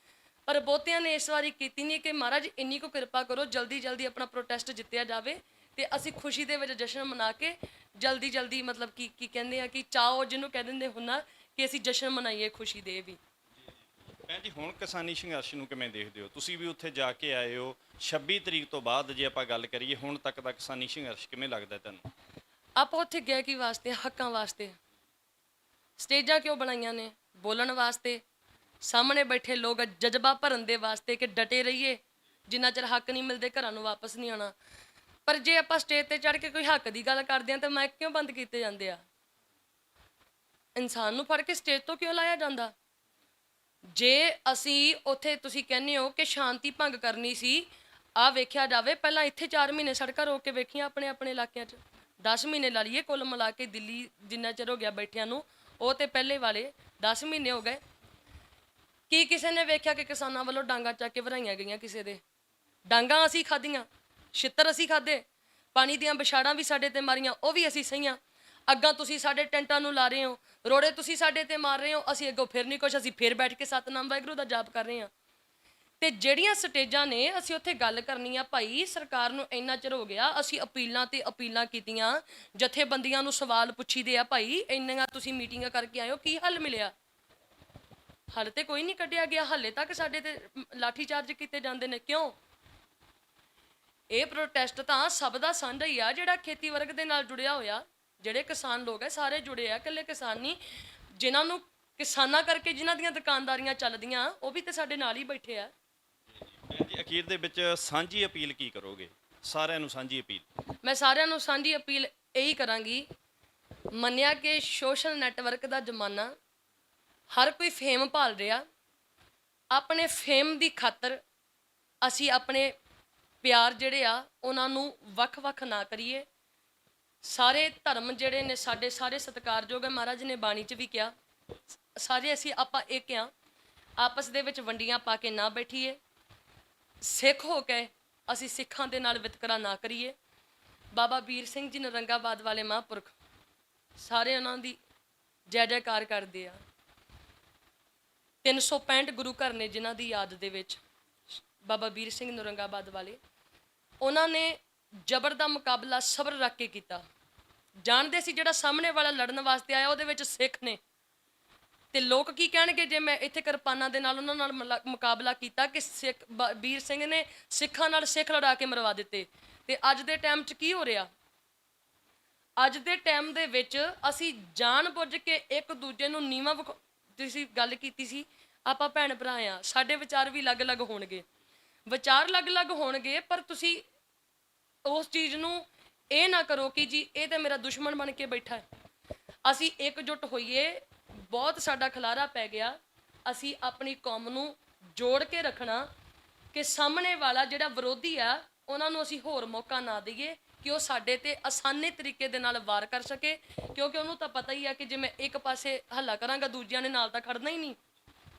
ਪਰ ਬਹੁਤਿਆਂ ਨੇ ਇਸ ਵਾਰੀ ਕੀਤੀ ਨਹੀਂ ਕਿ ਮਹਾਰਾਜ ਇੰਨੀ ਕੁ ਕਿਰਪਾ ਕਰੋ, ਜਲਦੀ ਜਲਦੀ ਆਪਣਾ ਪ੍ਰੋਟੈਸਟ ਜਿੱਤਿਆ ਜਾਵੇ ਤੇ ਅਸੀਂ ਖੁਸ਼ੀ ਦੇ ਵਿੱਚ ਜਸ਼ਨ ਮਨਾ ਕੇ ਜਲਦੀ ਜਲਦੀ ਮਤਲਬ ਕੀ ਕਹਿੰਦੇ ਆ ਕਿ ਚਾਓ ਜਿਹਨੂੰ ਕਹਿ ਦਿੰਦੇ ਹੁੰਨਾ ਕਿ ਅਸੀਂ ਜਸ਼ਨ ਮਨਾਈਏ ਖੁਸ਼ੀ ਦੇ ਵੀ। ਭੈਣ ਜੀ ਹੁਣ ਕਿਸਾਨੀ ਸੰਘਰਸ਼ ਨੂੰ ਕਿਵੇਂ ਦੇਖਦੇ ਹੋ? ਤੁਸੀਂ ਵੀ ਉੱਥੇ ਜਾ ਕੇ ਆਏ ਹੋ, 26 ਤਰੀਕ ਤੋਂ ਬਾਅਦ ਜੇ ਆਪਾਂ ਗੱਲ ਕਰੀਏ ਹੁਣ ਤੱਕ ਦਾ ਕਿਸਾਨੀ ਸੰਘਰਸ਼ ਕਿਵੇਂ ਲੱਗਦਾ ਤੁਹਾਨੂੰ? ਆਪਾਂ ਉੱਥੇ ਗਏ ਕੀ ਵਾਸਤੇ? ਹੱਕਾਂ ਵਾਸਤੇ। ਸਟੇਜਾਂ ਕਿਉਂ ਬਣਾਈਆਂ ਨੇ? ਬੋਲਣ ਵਾਸਤੇ। ਸਾਹਮਣੇ ਬੈਠੇ ਲੋਕ ਜਜ਼ਬਾ ਭਰਨ ਦੇ ਵਾਸਤੇ ਕਿ ਡਟੇ ਰਹੀਏ, ਜਿੰਨਾ ਚਿਰ ਹੱਕ ਨਹੀਂ ਮਿਲਦੇ ਘਰਾਂ ਨੂੰ ਵਾਪਸ ਨਹੀਂ ਆਉਣਾ। ਪਰ ਜੇ ਆਪਾਂ ਸਟੇਜ ਤੇ ਚੜ੍ਹ ਕੇ ਕੋਈ ਹੱਕ ਦੀ ਗੱਲ ਕਰਦੇ ਹਾਂ ਤਾਂ ਮਾਈਕ ਕਿਉਂ ਬੰਦ ਕੀਤੇ ਜਾਂਦੇ ਆ? ਇਨਸਾਨ ਨੂੰ ਫੜ ਕੇ ਸਟੇਜ ਤੋਂ ਕਿਉਂ ਲਾਇਆ ਜਾਂਦਾ? ਜੇ ਅਸੀਂ ਉੱਥੇ ਤੁਸੀਂ ਕਹਿੰਦੇ ਹੋ ਕਿ ਸ਼ਾਂਤੀ ਭੰਗ ਕਰਨੀ ਸੀ, ਆਹ ਵੇਖਿਆ ਜਾਵੇ ਪਹਿਲਾਂ ਇੱਥੇ 4 ਮਹੀਨੇ ਸੜਕਾਂ ਰੋਕ ਕੇ ਵੇਖੀਆਂ ਆਪਣੇ ਆਪਣੇ ਇਲਾਕਿਆਂ 'ਚ, 10 ਮਹੀਨੇ ਲਾ ਲਈਏ ਕੁੱਲ ਮਿਲਾ ਕੇ ਦਿੱਲੀ ਜਿੰਨਾ ਚਿਰ ਹੋ ਗਿਆ ਬੈਠਿਆਂ ਨੂੰ, ਉਹ ਤੇ ਪਹਿਲੇ ਵਾਲੇ 10 ਮਹੀਨੇ ਹੋ ਗਏ। ਕੀ ਕਿਸੇ ਨੇ ਵੇਖਿਆ ਕਿ ਕਿਸਾਨਾਂ ਵੱਲੋਂ ਡਾਂਗਾਂ ਚੱਕ ਕੇ ਭਰਾਈਆਂ ਗਈਆਂ? ਕਿਸੇ ਦੇ ਡਾਂਗਾਂ ਅਸੀਂ ਖਾਧੀਆਂ, ਛਿੱਤਰ ਅਸੀਂ ਖਾਧੇ, ਪਾਣੀ ਦੀਆਂ ਵਿਛਾੜਾਂ ਵੀ ਸਾਡੇ ਤੇ ਮਾਰੀਆਂ, ਉਹ ਵੀ ਅਸੀਂ ਸਹੀਆਂ। ਅੱਗਾਂ ਤੁਸੀਂ ਸਾਡੇ ਟੈਂਟਾਂ ਨੂੰ ਲਾ ਰਹੇ ਹੋ, ਰੋੜੇ ਤੁਸੀਂ ਸਾਡੇ ਤੇ ਮਾਰ ਰਹੇ ਹੋ, ਅਸੀਂ ਅੱਗੋਂ ਫਿਰ ਨਹੀਂ ਕੁਛ, ਅਸੀਂ ਫਿਰ ਬੈਠ ਕੇ ਸਤਨਾਮ ਵਾਹਿਗੁਰੂ ਦਾ ਜਾਪ ਕਰ ਰਹੇ ਹਾਂ। ਤੇ ਜਿਹੜੀਆਂ ਸਟੇਜਾਂ ਨੇ ਅਸੀਂ ਉੱਥੇ ਗੱਲ ਕਰਨੀ ਆ ਭਾਈ, ਸਰਕਾਰ ਨੂੰ ਇੰਨਾ ਚਿਰ ਹੋ ਗਿਆ, ਅਸੀਂ ਅਪੀਲਾਂ ਤੇ ਅਪੀਲਾਂ ਕੀਤੀਆਂ, ਜਥੇਬੰਦੀਆਂ ਨੂੰ ਸਵਾਲ ਪੁੱਛੀਦੇ ਆ ਭਾਈ ਇੰਨੀਆਂ ਤੁਸੀਂ ਮੀਟਿੰਗਾਂ ਕਰਕੇ ਆਇਓ, ਕੀ ਹੱਲ ਮਿਲਿਆ? ਹੱਲ ਤੇ ਕੋਈ ਨਹੀਂ ਕੱਢਿਆ ਗਿਆ। ਹਾਲੇ ਤੱਕ ਸਾਡੇ ਤੇ ਲਾਠੀ ਚਾਰਜ ਕੀਤੇ ਜਾਂਦੇ ਨੇ। ਕਿਉਂ? ਇਹ ਪ੍ਰੋਟੈਸਟ ਤਾਂ ਸਭ ਦਾ ਸਾਂਝਾ ਹੀ ਆ, ਜਿਹੜਾ ਖੇਤੀ ਵਰਗ ਦੇ ਨਾਲ ਜੁੜਿਆ ਹੋਇਆ, ਜਿਹੜੇ ਕਿਸਾਨ ਲੋਕ ਹੈ ਸਾਰੇ ਜੁੜੇ ਆ, ਇਕੱਲੇ ਕਿਸਾਨ ਨਹੀਂ। ਜਿਨ੍ਹਾਂ ਨੂੰ ਕਿਸਾਨਾਂ ਕਰਕੇ ਜਿਨ੍ਹਾਂ ਦੀਆਂ ਦੁਕਾਨਦਾਰੀਆਂ ਚੱਲਦੀਆਂ ਉਹ ਵੀ ਤੇ ਸਾਡੇ ਨਾਲ ਹੀ ਬੈਠੇ ਆ। ਜੀ ਅਖੀਰ ਦੇ ਵਿੱਚ ਸਾਂਝੀ ਅਪੀਲ ਕੀ ਕਰੋਗੇ? ਸਾਰਿਆਂ ਨੂੰ ਸਾਂਝੀ ਅਪੀਲ। ਮੈਂ ਸਾਰਿਆਂ ਨੂੰ ਸਾਂਝੀ ਅਪੀਲ ਇਹੀ ਕਰਾਂਗੀ, ਮੰਨਿਆ ਕਿ ਸੋਸ਼ਲ ਨੈਟਵਰਕ ਦਾ ਜ਼ਮਾਨਾ, ਹਰ ਕੋਈ ਫੇਮ ਭਾਲ ਰਿਹਾ। ਆਪਣੇ ਫੇਮ ਦੀ ਖਾਤਰ ਅਸੀਂ ਆਪਣੇ ਪਿਆਰ ਜਿਹੜੇ ਆ ਉਹਨਾਂ ਨੂੰ ਵੱਖ-ਵੱਖ ਨਾ ਕਰੀਏ। ਸਾਰੇ ਧਰਮ ਜਿਹੜੇ ਨੇ ਸਾਡੇ ਸਾਰੇ ਸਤਿਕਾਰਯੋਗ ਹੈ, ਮਹਾਰਾਜ ਨੇ ਬਾਣੀ 'ਚ ਵੀ ਕਿਹਾ, ਸਾਰੇ ਅਸੀਂ ਆਪਾਂ ਇੱਕ ਆ, ਆਪਸ ਦੇ ਵਿੱਚ ਵੰਡੀਆਂ ਪਾ ਕੇ ਨਾ ਬੈਠੀਏ। ਸਿੱਖ ਹੋ ਕੇ ਅਸੀਂ ਸਿੱਖਾਂ ਦੇ ਨਾਲ ਵਿਤਕਰਾ ਨਾ ਕਰੀਏ। ਬਾਬਾ ਵੀਰ ਸਿੰਘ ਜੀ ਨਰੰਗਾਬਾਦ ਵਾਲੇ ਮਹਾਂਪੁਰਖ, ਸਾਰੇ ਉਹਨਾਂ ਦੀ ਜੈ ਜੈਕਾਰ ਕਰਦੇ ਆ। 365 ਗੁਰੂ ਘਰ ਨੇ ਜਿਨ੍ਹਾਂ ਦੀ ਯਾਦ ਦੇ ਵਿੱਚ, ਬਾਬਾ ਵੀਰ ਸਿੰਘ ਨਰੰਗਾਬਾਦ ਵਾਲੇ, ਉਹਨਾਂ ਨੇ ਜ਼ਬਰ ਦਾ ਮੁਕਾਬਲਾ ਸਬਰ ਰੱਖ ਕੇ ਕੀਤਾ। ਜਾਣਦੇ ਸੀ ਜਿਹੜਾ ਸਾਹਮਣੇ ਵਾਲਾ ਲੜਨ ਵਾਸਤੇ ਆਇਆ ਉਹਦੇ ਵਿੱਚ ਸਿੱਖ ਨੇ, ਤੇ ਲੋਕ ਕੀ ਕਹਿਣਗੇ ਜੇ ਮੈਂ ਇੱਥੇ ਕਿਰਪਾਨਾਂ ਦੇ ਨਾਲ ਉਹਨਾਂ ਨਾਲ ਮੁਕਾਬਲਾ ਕੀਤਾ ਕਿ ਸਿੱਖ ਵੀਰ ਸਿੰਘ ਨੇ ਸਿੱਖਾਂ ਨਾਲ ਸਿੱਖ ਲੜਾ ਕੇ ਮਰਵਾ ਦਿੱਤੇ। ਤੇ ਅੱਜ ਦੇ ਟਾਈਮ 'ਚ ਕੀ ਹੋ ਰਿਹਾ? ਅੱਜ ਦੇ ਟਾਈਮ ਦੇ ਵਿੱਚ ਅਸੀਂ ਜਾਣ ਬੁੱਝ ਕੇ ਇੱਕ ਦੂਜੇ ਨੂੰ ਨੀਵਾਂ ਤੁਸੀਂ ਗੱਲ ਕੀਤੀ ਸੀ, ਆਪਾਂ ਭੈਣ ਭਰਾ ਆ, ਸਾਡੇ ਵਿਚਾਰ ਵੀ ਅਲੱਗ-ਅਲੱਗ ਹੋਣਗੇ, ਵਿਚਾਰ ਅਲੱਗ-ਅਲੱਗ ਹੋਣਗੇ, ਪਰ ਤੁਸੀਂ ਉਸ ਚੀਜ਼ ਨੂੰ ਇਹ ਨਾ ਕਰੋ ਕਿ ਜੀ ਇਹ ਤਾਂ ਮੇਰਾ ਦੁਸ਼ਮਣ ਬਣ ਕੇ ਬੈਠਾ ਹੈ। ਅਸੀਂ ਇਕਜੁੱਟ ਹੋਈਏ। ਬਹੁਤ ਸਾਡਾ ਖਲਾਰਾ ਪੈ ਗਿਆ, ਅਸੀਂ ਆਪਣੀ ਕੌਮ ਨੂੰ ਜੋੜ ਕੇ ਰੱਖਣਾ ਕਿ ਸਾਹਮਣੇ ਵਾਲਾ ਜਿਹੜਾ ਵਿਰੋਧੀ ਆ ਉਹਨਾਂ ਨੂੰ ਅਸੀਂ ਹੋਰ ਮੌਕਾ ਨਾ ਦਈਏ ਕਿ ਉਹ ਸਾਡੇ ਤੇ ਆਸਾਨੀ ਤਰੀਕੇ ਦੇ ਨਾਲ ਵਾਰ ਕਰ ਸਕੇ, ਕਿਉਂਕਿ ਉਹਨੂੰ ਤਾਂ ਪਤਾ ਹੀ ਆ ਕਿ ਜੇ ਮੈਂ ਇੱਕ ਪਾਸੇ ਹੱਲਾ ਕਰਾਂਗਾ ਦੂਜਿਆਂ ਨੇ ਨਾਲ ਤਾਂ ਖੜਨਾ ਹੀ ਨਹੀਂ।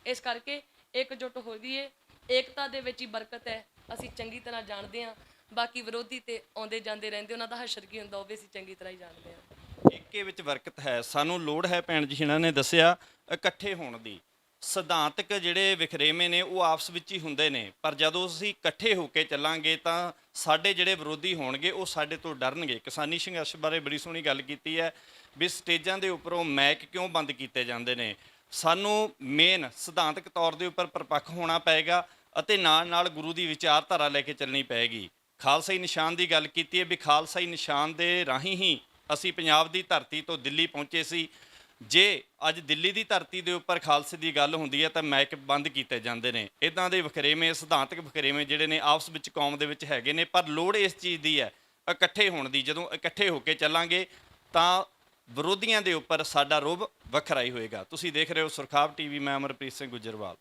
ਇਸ ਕਰਕੇ ਇਕਜੁੱਟ ਹੋ ਜਾਈਏ, ਏਕਤਾ ਦੇ ਵਿੱਚ ਹੀ ਬਰਕਤ ਹੈ, ਅਸੀਂ ਚੰਗੀ ਤਰ੍ਹਾਂ ਜਾਣਦੇ ਹਾਂ। ਬਾਕੀ ਵਿਰੋਧੀ ਤੇ ਆਉਂਦੇ ਜਾਂਦੇ ਰਹਿੰਦੇ, ਉਹਨਾਂ ਦਾ ਹਸ਼ਰ ਕੀ ਹੁੰਦਾ ਉਹ ਵੀ ਅਸੀਂ ਚੰਗੀ ਤਰ੍ਹਾਂ ਹੀ ਜਾਣਦੇ ਹਾਂ। ਏਕੇ ਵਿੱਚ ਬਰਕਤ ਹੈ। ਸਾਨੂੰ ਲੋੜ ਹੈ ਭੈਣ ਜੀ ਇਹਨਾਂ ਨੇ ਦੱਸਿਆ ਇਕੱਠੇ ਹੋਣ ਦੀ। ਸਿਧਾਂਤਕ ਜਿਹੜੇ ਵਿਖਰੇਵੇਂ ਨੇ ਉਹ ਆਪਸ ਵਿੱਚ ਹੀ ਹੁੰਦੇ ਨੇ, ਪਰ ਜਦੋਂ ਅਸੀਂ ਇਕੱਠੇ ਹੋ ਕੇ ਚੱਲਾਂਗੇ ਤਾਂ ਸਾਡੇ ਜਿਹੜੇ ਵਿਰੋਧੀ ਹੋਣਗੇ ਉਹ ਸਾਡੇ ਤੋਂ ਡਰਨਗੇ। ਕਿਸਾਨੀ ਸੰਘਰਸ਼ ਬਾਰੇ ਬੜੀ ਸੋਹਣੀ ਗੱਲ ਕੀਤੀ ਹੈ ਵੀ ਸਟੇਜਾਂ ਦੇ ਉੱਪਰੋਂ ਮੈਕ ਕਿਉਂ ਬੰਦ ਕੀਤੇ ਜਾਂਦੇ ਨੇ। ਸਾਨੂੰ ਮੇਨ ਸਿਧਾਂਤਕ ਤੌਰ ਦੇ ਉੱਪਰ ਪਰਪੱਖ ਹੋਣਾ ਪਏਗਾ ਅਤੇ ਨਾਲ ਨਾਲ ਗੁਰੂ ਦੀ ਵਿਚਾਰਧਾਰਾ ਲੈ ਕੇ ਚੱਲਣੀ ਪਏਗੀ। ਖਾਲਸਾਈ ਨਿਸ਼ਾਨ ਦੀ ਗੱਲ ਕੀਤੀ ਹੈ ਵੀ ਖਾਲਸਾਈ ਨਿਸ਼ਾਨ ਦੇ ਰਾਹੀਂ ਹੀ ਅਸੀਂ ਪੰਜਾਬ ਦੀ ਧਰਤੀ ਤੋਂ ਦਿੱਲੀ ਪਹੁੰਚੇ ਸੀ। ਜੇ ਅੱਜ ਦਿੱਲੀ ਦੀ ਧਰਤੀ ਦੇ ਉੱਪਰ ਖਾਲਸੇ ਦੀ ਗੱਲ ਹੁੰਦੀ ਹੈ ਤਾਂ ਮਾਈਕ ਬੰਦ ਕੀਤੇ ਜਾਂਦੇ ਨੇ। ਇੱਦਾਂ ਦੇ ਵਖਰੇਵੇਂ, ਸਿਧਾਂਤਕ ਵਖਰੇਵੇਂ ਜਿਹੜੇ ਨੇ ਆਪਸ ਵਿੱਚ ਕੌਮ ਦੇ ਵਿੱਚ ਹੈਗੇ ਨੇ, ਪਰ ਲੋੜ ਇਸ ਚੀਜ਼ ਦੀ ਹੈ ਇਕੱਠੇ ਹੋਣ ਦੀ। ਜਦੋਂ ਇਕੱਠੇ ਹੋ ਕੇ ਚੱਲਾਂਗੇ ਤਾਂ ਵਿਰੋਧੀਆਂ ਦੇ ਉੱਪਰ ਸਾਡਾ ਰੋਹਬ ਵੱਖਰਾ ਹੀ ਹੋਏਗਾ। ਤੁਸੀਂ ਦੇਖ ਰਹੇ ਹੋ ਸੁਰਖਾਬ ਟੀਵੀ, ਮੈਂ ਅਮਰਪ੍ਰੀਤ ਸਿੰਘ ਗੁੱਜਰਵਾਲ।